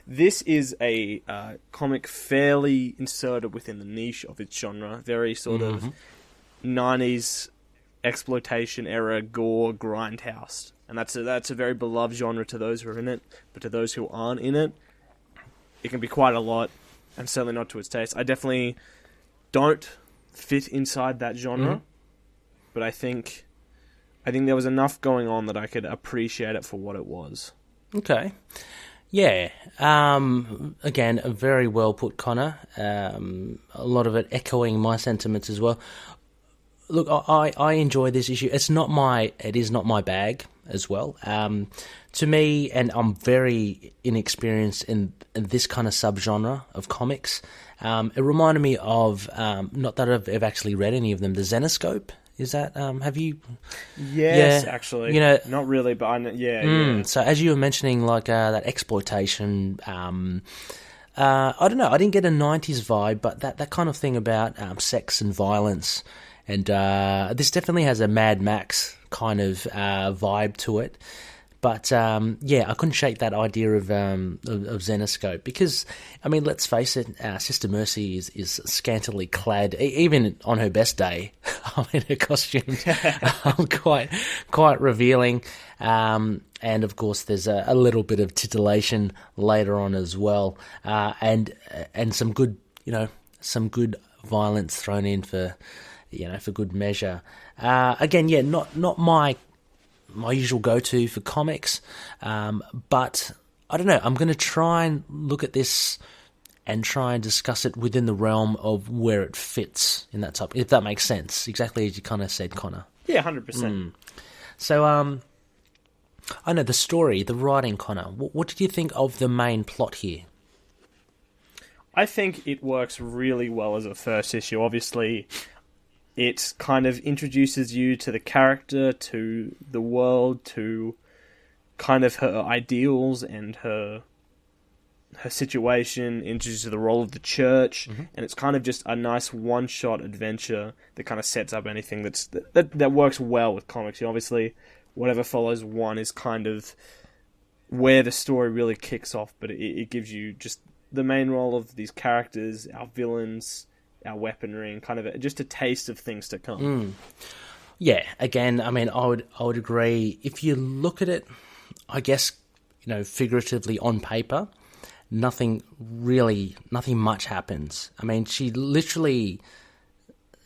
This is a comic fairly inserted within the niche of its genre. Very sort of 90s exploitation era gore grindhouse. And that's a very beloved genre to those who are in it. But to those who aren't in it, it can be quite a lot, and certainly not to its taste. I definitely don't fit inside that genre, but I think there was enough going on that I could appreciate it for what it was. Okay. Yeah. Again, very well put, Connor. A lot of it echoing my sentiments as well. Look, I enjoy this issue. It is not my bag as well. To me, and I'm very inexperienced in this kind of subgenre of comics, it reminded me of, not that I've actually read any of them, the Zenoscope. Is that, have you? Yes, yeah, actually. You know, not really, but I know, yeah. So as you were mentioning, like that exploitation, I don't know, I didn't get a 90s vibe, but that kind of thing about sex and violence. And this definitely has a Mad Max kind of vibe to it. But, yeah, I couldn't shake that idea of Zenoscope because, I mean, let's face it, Sister Mercy is scantily clad, even on her best day. I mean, her costumes are quite revealing. And, of course, there's a little bit of titillation later on as well. And some good, some good violence thrown in for good measure. Again, yeah, not my usual go-to for comics, but I don't know, I'm going to try and look at this and try and discuss it within the realm of where it fits in that topic, if that makes sense, exactly as you kind of said, Connor. Yeah, 100%. So, I know the story, the writing, Connor, what did you think of the main plot here? I think it works really well as a first issue. Obviously, it kind of introduces you to the character, to the world, to kind of her ideals and her situation, introduces the role of the church, and it's kind of just a nice one-shot adventure that kind of sets up anything that works well with comics. You know, obviously, whatever follows one is kind of where the story really kicks off, but it gives you just the main role of these characters, our villains, our weaponry, and kind of just a taste of things to come. Yeah, again, I mean, I would agree. If you look at it, I guess, you know, figuratively on paper, nothing much happens. I mean, she literally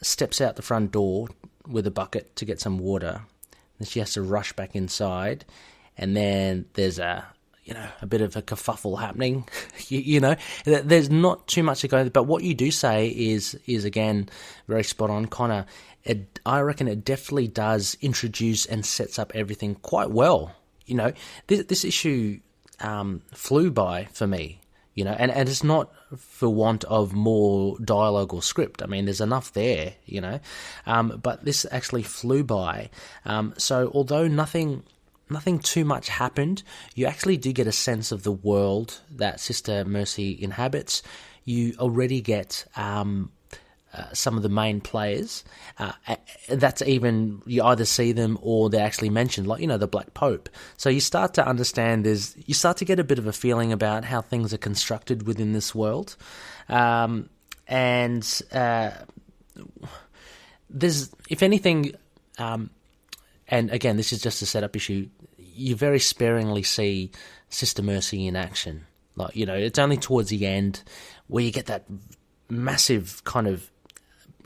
steps out the front door with a bucket to get some water, then she has to rush back inside, and then there's a bit of a kerfuffle happening. you know, there's not too much to go, but what you do say is again very spot on, Connor. I reckon it definitely does introduce and sets up everything quite well. You know, this issue flew by for me. You know, and it's not for want of more dialogue or script. I mean, there's enough there. You know, but this actually flew by. So although nothing too much happened, you actually do get a sense of the world that Sister Mercy inhabits. You already get some of the main players. That's even, you either see them or they're actually mentioned, like, you know, the Black Pope. So you start to understand, you start to get a bit of a feeling about how things are constructed within this world. And there's, if anything, and again, this is just a setup issue, you very sparingly see Sister Mercy in action. Like, you know, it's only towards the end where you get that massive kind of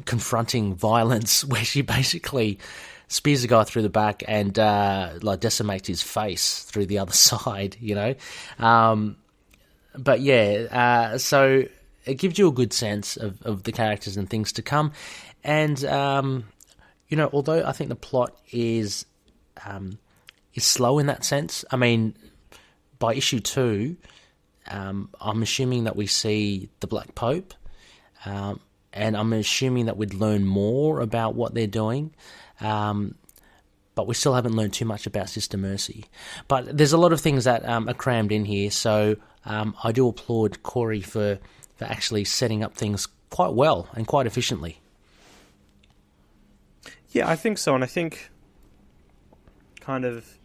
confronting violence where she basically spears a guy through the back and like decimates his face through the other side, you know. But yeah, so it gives you a good sense of the characters and things to come. And you know, although I think the plot is slow in that sense, I mean, by issue 2, I'm assuming that we see the Black Pope, and I'm assuming that we'd learn more about what they're doing, but we still haven't learned too much about Sister Mercy. But there's a lot of things that are crammed in here, so I do applaud Corre for actually setting up things quite well and quite efficiently. Yeah, I think so, and I think kind of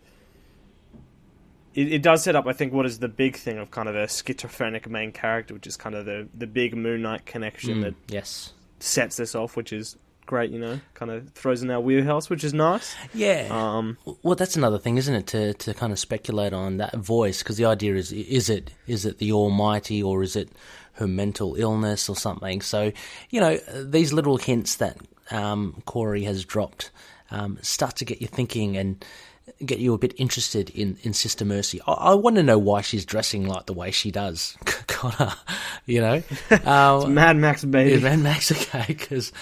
it does set up, I think, what is the big thing of kind of a schizophrenic main character, which is kind of the big Moon Knight connection that sets this off, which is great, you know, kind of throws in our wheelhouse, which is nice. Yeah. Well, that's another thing, isn't it, to kind of speculate on that voice, because the idea is it the Almighty, or is it her mental illness or something? So, you know, these little hints that Corre has dropped start to get you thinking and get you a bit interested in Sister Mercy. I want to know why she's dressing like the way she does, Connor, you know. It's Mad Max, baby. It's Mad Max, okay, because,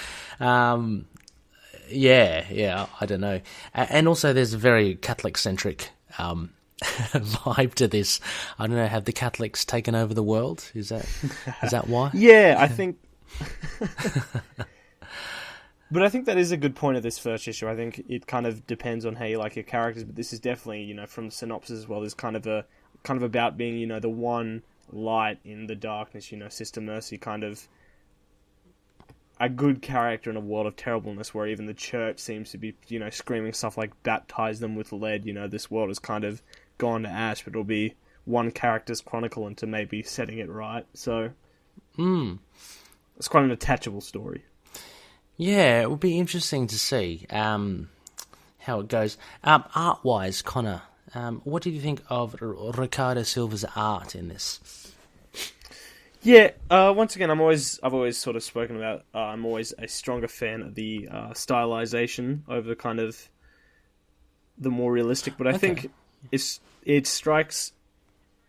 yeah, I don't know. And also there's a very Catholic-centric vibe to this. I don't know, have the Catholics taken over the world? Is that why? Yeah, I think... But I think that is a good point of this first issue. I think it kind of depends on how you like your characters, but this is definitely, you know, from the synopsis as well, there's kind of about being, you know, the one light in the darkness, you know, Sister Mercy, kind of a good character in a world of terribleness where even the church seems to be, you know, screaming stuff like baptize them with lead, you know, this world has kind of gone to ash, but it'll be one character's chronicle into maybe setting it right. So it's quite an attachable story. Yeah, it would be interesting to see how it goes. Art-wise, Connor, what did you think of Ricardo Silva's art in this? Yeah, once again, I've always sort of spoken about. I'm always a stronger fan of the stylization over kind of the more realistic. But I think it strikes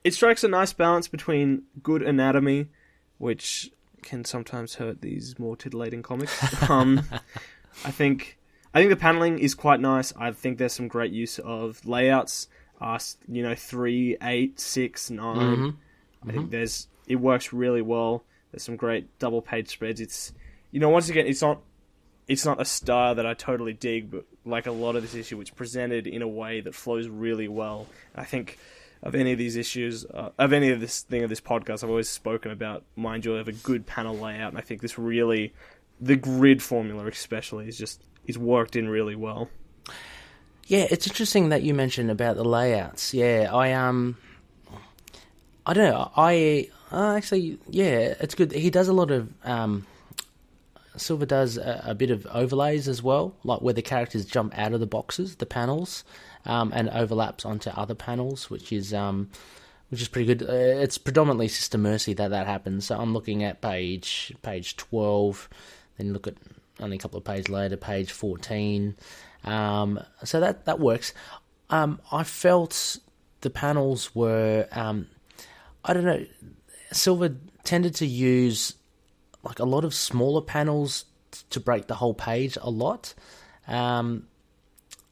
a nice balance between good anatomy, which can sometimes hurt these more tittillating comics. I think the paneling is quite nice. I think there's some great use of layouts. 3, 8, 6, 9. Mm-hmm. I think it works really well. There's some great double page spreads. It's, you know, once again, it's not it's not a style that I totally dig, but like a lot of this issue, it's presented in a way that flows really well. I think of any of these issues, of any of this thing of this podcast, I've always spoken about my enjoy of a good panel layout, and I think this really, the grid formula especially, is worked in really well. Yeah, it's interesting that you mentioned about the layouts. Yeah, I don't know. Actually, yeah, it's good. He does a lot of Silva does a bit of overlays as well, like where the characters jump out of the boxes, the panels, and overlaps onto other panels, which is pretty good. It's predominantly Sister Mercy that happens. So I'm looking at page 12, then look at only a couple of pages later, page 14. So that works. I felt the panels were, I don't know, Silva tended to use like a lot of smaller panels to break the whole page a lot. I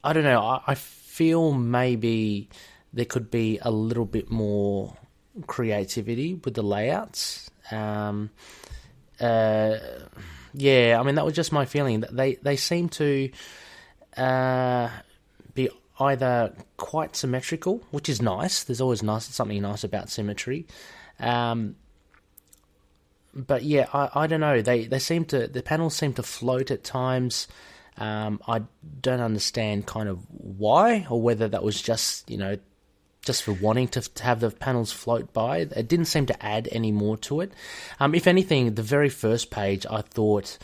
don't know, I feel maybe there could be a little bit more creativity with the layouts. Yeah, I mean, that was just my feeling. That they seem to be either quite symmetrical, which is nice. There's always something nice about symmetry. But yeah, I don't know. The panels seem to float at times. I don't understand kind of why, or whether that was just for wanting to have the panels float by. It didn't seem to add any more to it. If anything, the very first page I thought,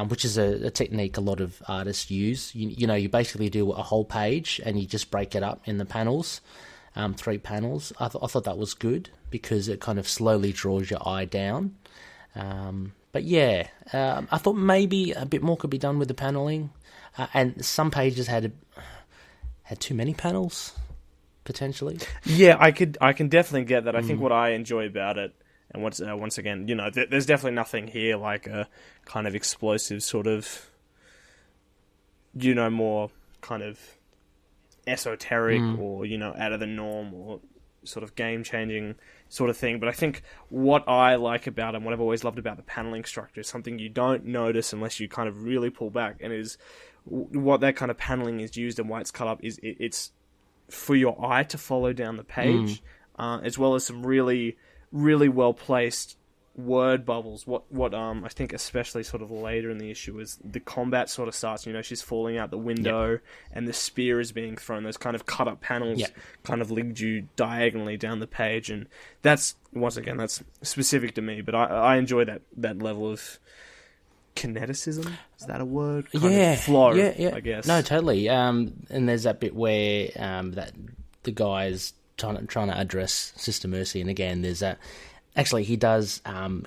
which is a technique a lot of artists use, you basically do a whole page and you just break it up in the panels, 3 panels. I thought that was good because it kind of slowly draws your eye down. But yeah, I thought maybe a bit more could be done with the paneling, and some pages had too many panels, potentially. Yeah, I can definitely get that. I think what I enjoy about it, and once again, there's definitely nothing here like a kind of explosive sort of, more kind of esoteric or out of the norm or sort of game-changing sort of thing. But I think what I like about it, and what I've always loved about the paneling structure, is something you don't notice unless you kind of really pull back, and is what that kind of paneling is used and why it's cut up is it's for your eye to follow down the page, as well as some really, really well-placed word bubbles. What I think especially sort of later in the issue is the combat sort of starts. She's falling out the window and the spear is being thrown. Those kind of cut up panels kind of lead you diagonally down the page, and that's specific to me. But I enjoy that level of kineticism. Is that a word? Kind of flow. Yeah. I guess. No, totally. And there's that bit where that the guy's trying to address Sister Mercy, and again there's that. Actually, he does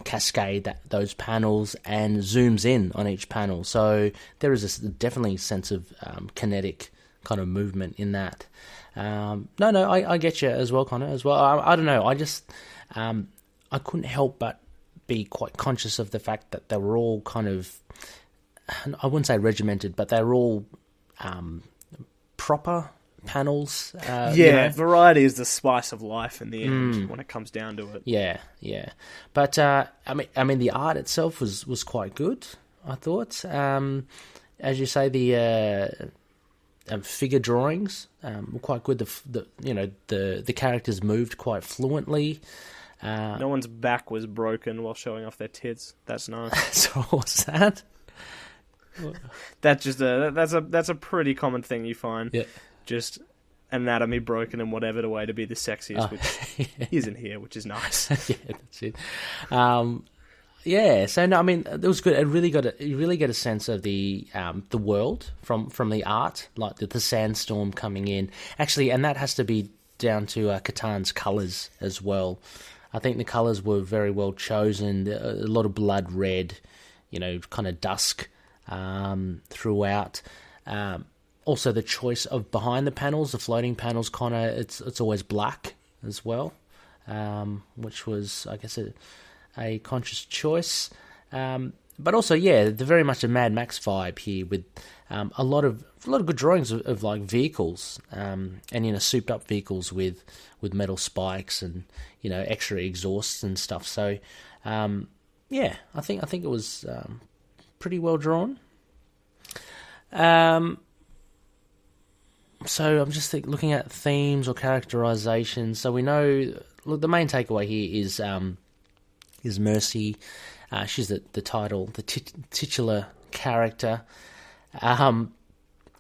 cascade those panels and zooms in on each panel. So there is definitely a sense of kinetic kind of movement in that. I get you as well, Connor, as well. I don't know. I just I couldn't help but be quite conscious of the fact that they were all kind of, I wouldn't say regimented, but they were all proper panels. Variety is the spice of life in the end when it comes down to it. Yeah. But I mean, the art itself was quite good, I thought. As you say, the figure drawings were quite good. The characters moved quite fluently. No one's back was broken while showing off their tits. That's nice. So what's that? That's a pretty common thing you find. Yeah. Just anatomy broken in whatever the way to be the sexiest, which isn't here, which is nice. Yeah, that's it. So no, I mean, it was good. You really get a sense of the world from the art, like the sandstorm coming in. Actually, and that has to be down to Catan's colours as well. I think the colours were very well chosen. A lot of blood red, kind of dusk throughout. Also, the choice of behind the panels, the floating panels, Connor, it's always black as well, which was, I guess, a conscious choice. But also, the very much a Mad Max vibe here with a lot of good drawings of like vehicles, and souped up vehicles with metal spikes and extra exhausts and stuff. So, I think it was pretty well drawn. So I'm just looking at themes or characterizations. So we know, look, the main takeaway here is Mercy. She's the title, the titular character.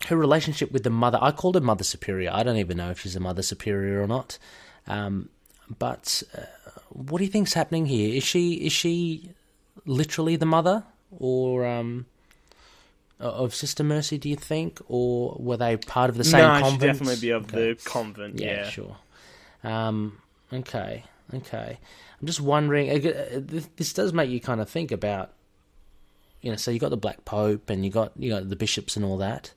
Her relationship with the mother, I called her Mother Superior. I don't even know if she's a Mother Superior or not. But what do you think's happening here? Is she literally the mother, or of Sister Mercy? Do you think, or were they part of the same convent? No, she'd definitely be of the convent. Yeah, sure. Okay. I'm just wondering. This does make you kind of think about, so you got the Black Pope and you got the bishops and all that.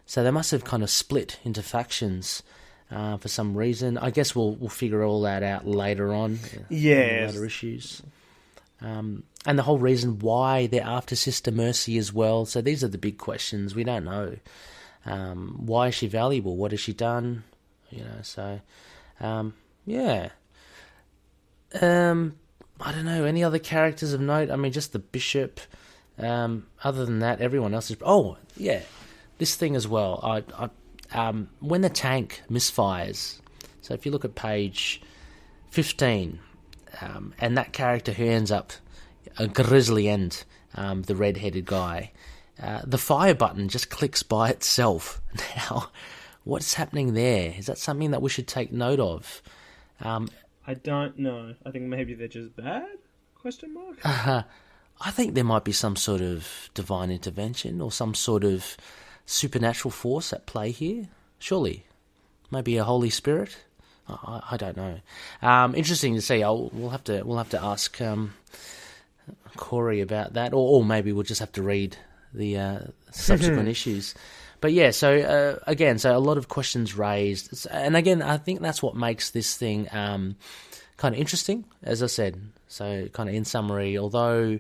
So they must have kind of split into factions for some reason. I guess we'll figure all that out later on. Yeah. Later issues. And the whole reason why they're after Sister Mercy as well. So these are the big questions. We don't know. Why is she valuable? What has she done? Yeah. I don't know. Any other characters of note? I mean, just the bishop. Other than that, everyone else is... Oh, yeah. This thing as well. When the tank misfires, so if you look at page 15, and that character who ends up a grisly end, the red-headed guy, the fire button just clicks by itself. Now, what's happening there? Is that something that we should take note of? I don't know. I think maybe they're just bad? ? I think there might be some sort of divine intervention or some sort of supernatural force at play here. Surely. Maybe a Holy Spirit? I don't know. Interesting to see. We'll have to ask Corey about that, or maybe we'll just have to read the subsequent issues. But yeah, so again, a lot of questions raised, and again, I think that's what makes this thing kind of interesting, as I said. So, kind of in summary, although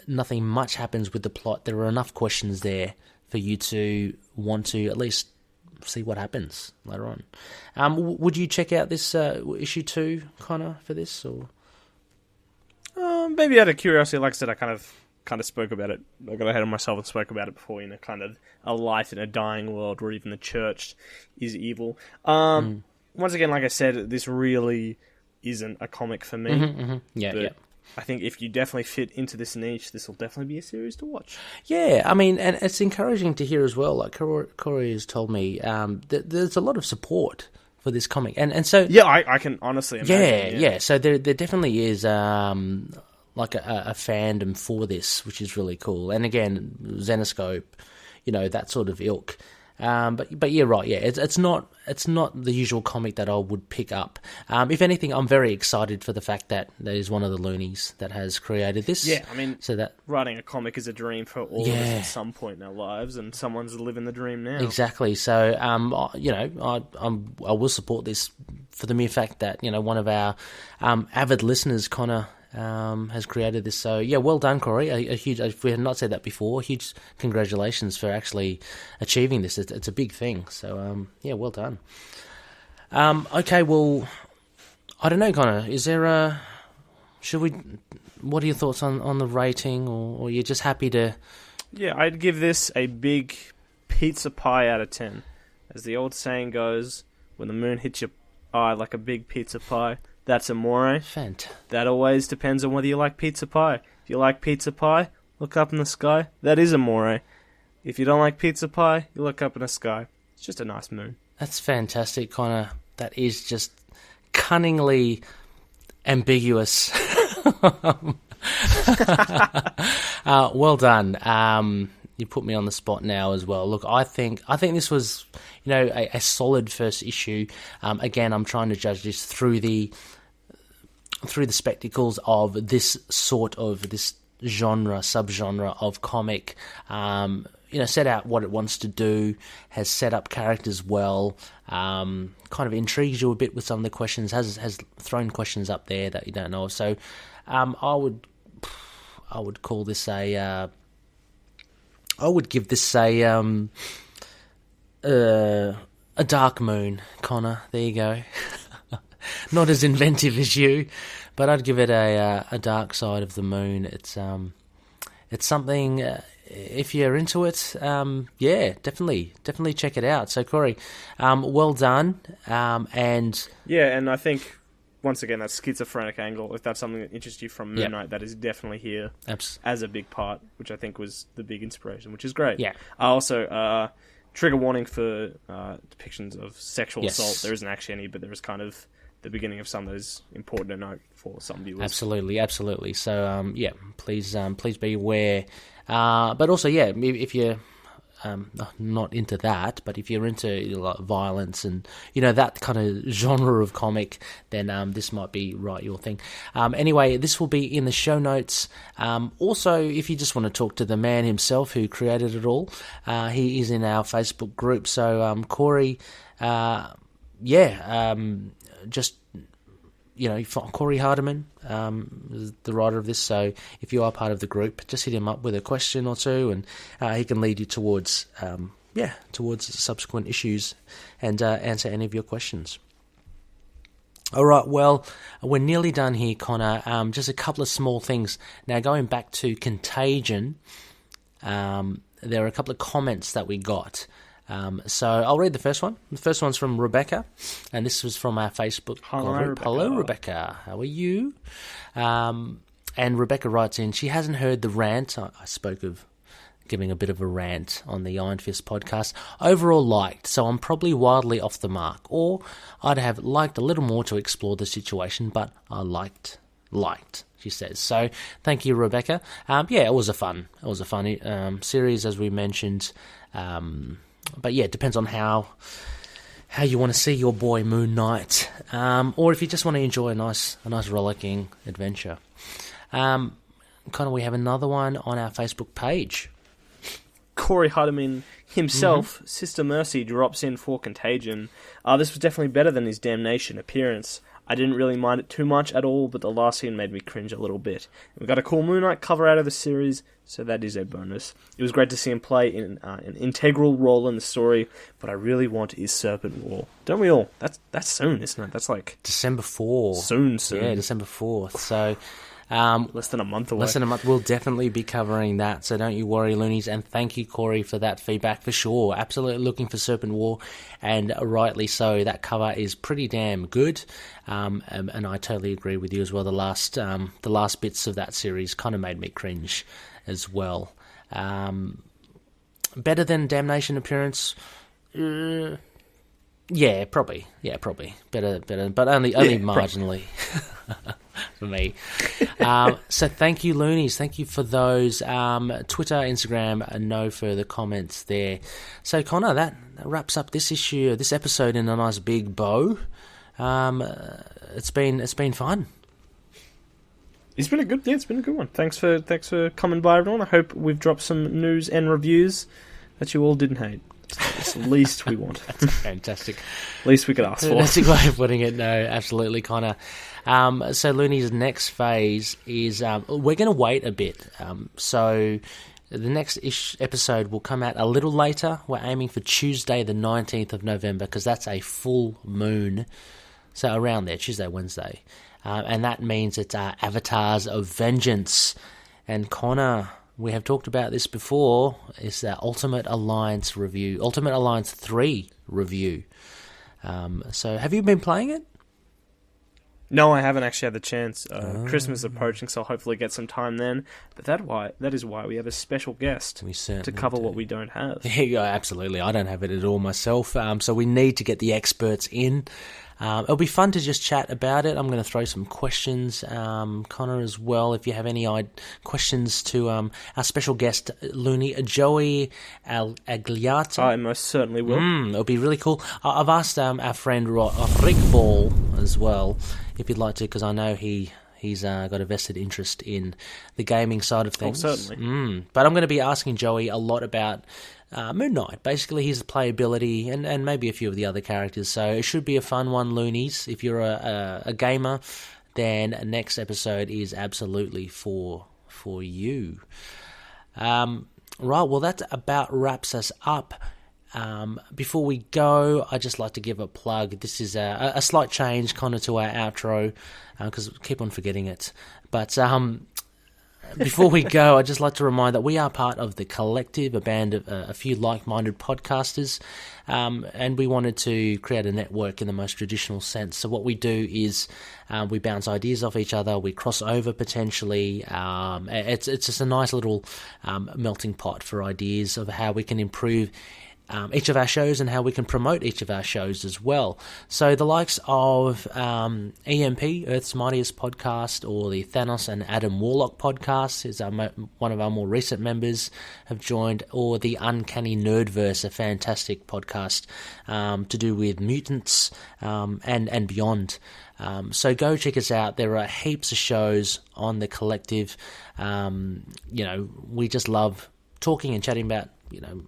nothing much happens with the plot, there are enough questions there for you to want to at least see what happens later on. Would you check out this issue 2, Connor, for this, or? Maybe out of curiosity. Like I said, I kind of spoke about it. I got ahead of myself and spoke about it before. Kind of a light in a dying world where even the church is evil. Once again, like I said, this really isn't a comic for me. Yeah. I think if you definitely fit into this niche, this will definitely be a series to watch. Yeah, I mean, and it's encouraging to hear as well. Like Corey has told me, that there's a lot of support for this comic, and so yeah, I can honestly imagine. Yeah. So there definitely is like a fandom for this, which is really cool. And again, Zenoscope, that sort of ilk. But yeah, right. Yeah, it's not the usual comic that I would pick up. If anything, I'm very excited for the fact that there is one of the Loonies that has created this. Yeah, I mean, so that writing a comic is a dream for all of us at some point in our lives, and someone's living the dream now. Exactly. So, I will support this for the mere fact that one of our avid listeners, Connor, has created this. So yeah, well done, Corey. A huge, if we had not said that before, huge congratulations for actually achieving this. It's a big thing. So yeah, well done. Okay, well, I don't know, Connor, is there what are your thoughts on the rating, or you're just happy to... Yeah, I'd give this a big pizza pie out of 10. As the old saying goes, when the moon hits your eye like a big pizza pie, that's amore. That always depends on whether you like pizza pie. If you like pizza pie, look up in the sky. That is amore. If you don't like pizza pie, you look up in the sky. It's just a nice moon. That's fantastic, Connor. That is just cunningly ambiguous. Well done. You put me on the spot now as well. Look, I think this was, a solid first issue. Again, I'm trying to judge this through the spectacles of this subgenre of comic. Set out what it wants to do, has set up characters well, kind of intrigues you a bit with some of the questions, has thrown questions up there that you don't know. So, I would call this I would give this a dark moon, Connor. There you go. Not as inventive as you, but I'd give it a dark side of the moon. it's something. If you're into it, definitely check it out. So Corre, well done, and and I think once again that schizophrenic angle, if that's something that interests you from Moon Knight, that is definitely here as a big part, which I think was the big inspiration, which is great. Yeah. Also, trigger warning for depictions of sexual assault. There isn't actually any, but there is kind of the beginning of some that is important to note for some viewers. Absolutely. So please be aware. But also, if you're not into that, but if you're into like violence and that kind of genre of comic, then this might be right your thing. Anyway, this will be in the show notes. Also, if you just want to talk to the man himself who created it all, he is in our Facebook group. So Corre, just Corre Hardiman is the writer of this, so if you are part of the group, just hit him up with a question or two, and he can lead you towards subsequent issues and answer any of your questions. All right, well, we're nearly done here, Connor. Just a couple of small things. Now, going back to Contagion, there are a couple of comments that we got. So I'll read the first one. The first one's from Rebecca, and this was from our Facebook group. Hello, Rebecca. How are you? And Rebecca writes in, she hasn't heard the rant. I spoke of giving a bit of a rant on the Iron Fist podcast. Overall liked, so I'm probably wildly off the mark. Or I'd have liked a little more to explore the situation, but I liked, she says. So thank you, Rebecca. It was a fun series, as we mentioned. But it depends on how you want to see your boy Moon Knight, or if you just want to enjoy a nice rollicking adventure. We have another one on our Facebook page. Corre Hardiman himself, Sister Mercy, drops in for Contagion. This was definitely better than his Damnation appearance. I didn't really mind it too much at all, but the last scene made me cringe a little bit. We got a cool Moon Knight cover out of the series, so that is a bonus. It was great to see him play in an integral role in the story, but I really want his Serpent War. Don't we all? That's soon, isn't it? That's like December 4th. Soon. Yeah, December 4th. So less than a month away. Less than a month. We'll definitely be covering that, so don't you worry, Loonies. And thank you, Corre, for that feedback, for sure. Absolutely looking for Serpent War, and rightly so. That cover is pretty damn good, and I totally agree with you as well. The last bits of that series kind of made me cringe as well. Better than Damnation appearance? Yeah, probably. Better, but only marginally. For me. So thank you, Loonies. Thank you for those. Twitter, Instagram, no further comments there. So Connor, that wraps up this episode in a nice big bow. It's been fun. It's been a good one. Thanks for coming by, everyone. I hope we've dropped some news and reviews that you all didn't hate. It's the least we want. That's fantastic. Least we could ask for. That's a way of putting it. No, absolutely, Connor. So Looney's next phase is we're going to wait a bit. So the next episode will come out a little later. We're aiming for Tuesday, the 19th of November, because that's a full moon. So around there, Tuesday, Wednesday. And that means it's Avatars of Vengeance. And Connor, we have talked about this before, is the Ultimate Alliance 3 review. So have you been playing it? No, I haven't actually had the chance. Christmas is approaching, so I'll hopefully get some time then. But that is why we have a special guest to cover what we don't have. Yeah, absolutely. I don't have it at all myself, so we need to get the experts in. It'll be fun to just chat about it. I'm going to throw some questions, Connor, as well, if you have any questions to our special guest, Looney, Joey Agliato. I most certainly will. It'll be really cool. I've asked our friend Rick Ball as well, if you'd like to, because I know he's got a vested interest in the gaming side of things. Oh, certainly. But I'm going to be asking Joey a lot about Moon Knight, basically his playability, and maybe a few of the other characters. So it should be a fun one, Loonies. If you're a gamer, then next episode is absolutely for you. Right, well, that about wraps us up. Before we go, I'd just like to give a plug. This is a slight change kind of to our outro, because we keep on forgetting it. But before we go, I'd just like to remind that we are part of the Collective, a band of a few like-minded podcasters, and we wanted to create a network in the most traditional sense. So what we do is we bounce ideas off each other, we cross over potentially. It's just a nice little melting pot for ideas of how we can improve each of our shows and how we can promote each of our shows as well. So the likes of EMP, Earth's Mightiest Podcast, or the Thanos and Adam Warlock podcast is one of our more recent members have joined, or the Uncanny Nerdverse, a fantastic podcast to do with mutants and beyond. So go check us out. There are heaps of shows on the Collective. We just love talking and chatting about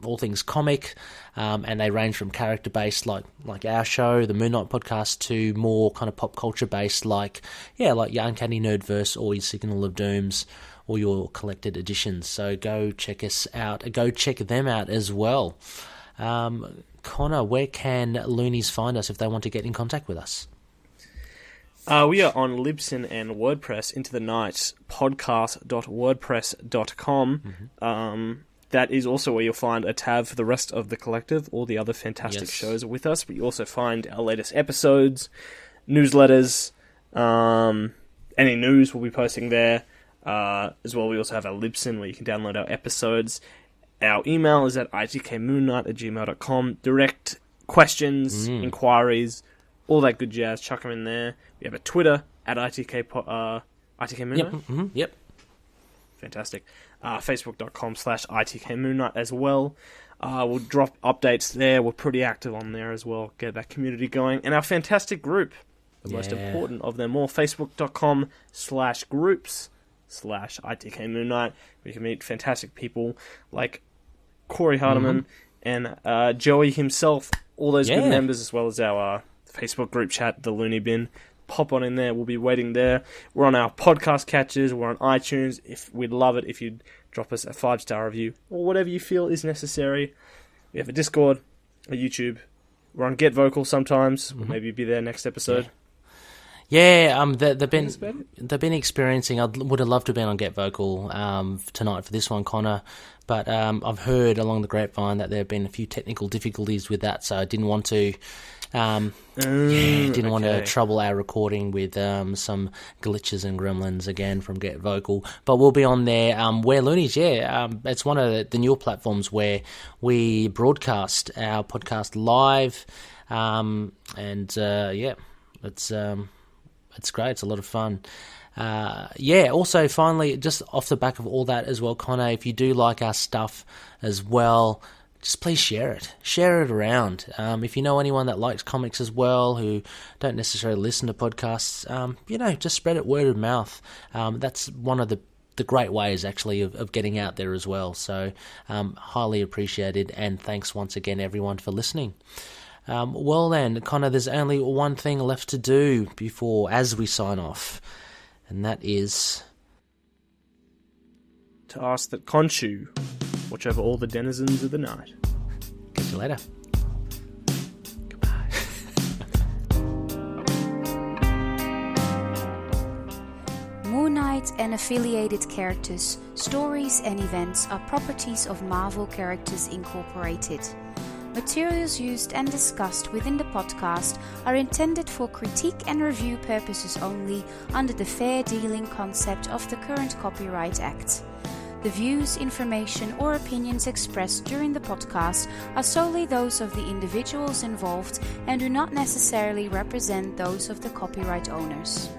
all things comic, and they range from character-based like our show, the Moon Knight podcast, to more kind of pop culture-based like your Uncanny Nerdverse or your Signal of Dooms or your collected editions. So go check us out. Go check them out as well. Connor, where can Loonies find us if they want to get in contact with us? We are on Libsyn and WordPress, Into the Night, podcast.wordpress.com. That is also where you'll find a tab for the rest of the Collective, all the other fantastic shows with us, but you also find our latest episodes, newsletters, any news we'll be posting there. As well, we also have our Libsyn where you can download our episodes. Our email is at itkmoonnight@gmail.com. Direct questions, inquiries, all that good jazz, chuck them in there. We have a Twitter at ITK Moonnight. Yep. Fantastic. Facebook.com/ITK Moonnight as well. We'll drop updates there. We're pretty active on there as well. Get that community going. And our fantastic group, the most important of them all, Facebook.com/groups/ITK Moonnight, where you can meet fantastic people like Corre Hardiman and Joey himself, all those good members, as well as our Facebook group chat, the Looney Bin. Pop on in there. We'll be waiting there. We're on our podcast catchers. We're on iTunes. We'd love it if you'd drop us a 5-star review or whatever you feel is necessary. We have a Discord, a YouTube. We're on Get Vocal sometimes. We'll maybe be there next episode. They've been experiencing. I would have loved to have been on Get Vocal tonight for this one, Connor, but I've heard along the grapevine that there have been a few technical difficulties with that, so I didn't want to. Want to trouble our recording with some glitches and gremlins again from Get Vocal, but we'll be on there. We're Loonies, it's one of the newer platforms where we broadcast our podcast live, it's great. It's a lot of fun. Also, finally, just off the back of all that as well, Connor, if you do like our stuff as well, just please share it. Share it around. If you know anyone that likes comics as well, who don't necessarily listen to podcasts, just spread it word of mouth. That's one of the great ways, actually, of getting out there as well. So, highly appreciated, and thanks once again, everyone, for listening. Well then, Connor, there's only one thing left to do as we sign off, and that is to ask that Khonshu watch over all the denizens of the night. Catch you later. Goodbye. Moon Knight and affiliated characters, stories and events are properties of Marvel Characters Incorporated. Materials used and discussed within the podcast are intended for critique and review purposes only under the fair dealing concept of the current Copyright Act. The views, information or opinions expressed during the podcast are solely those of the individuals involved and do not necessarily represent those of the copyright owners.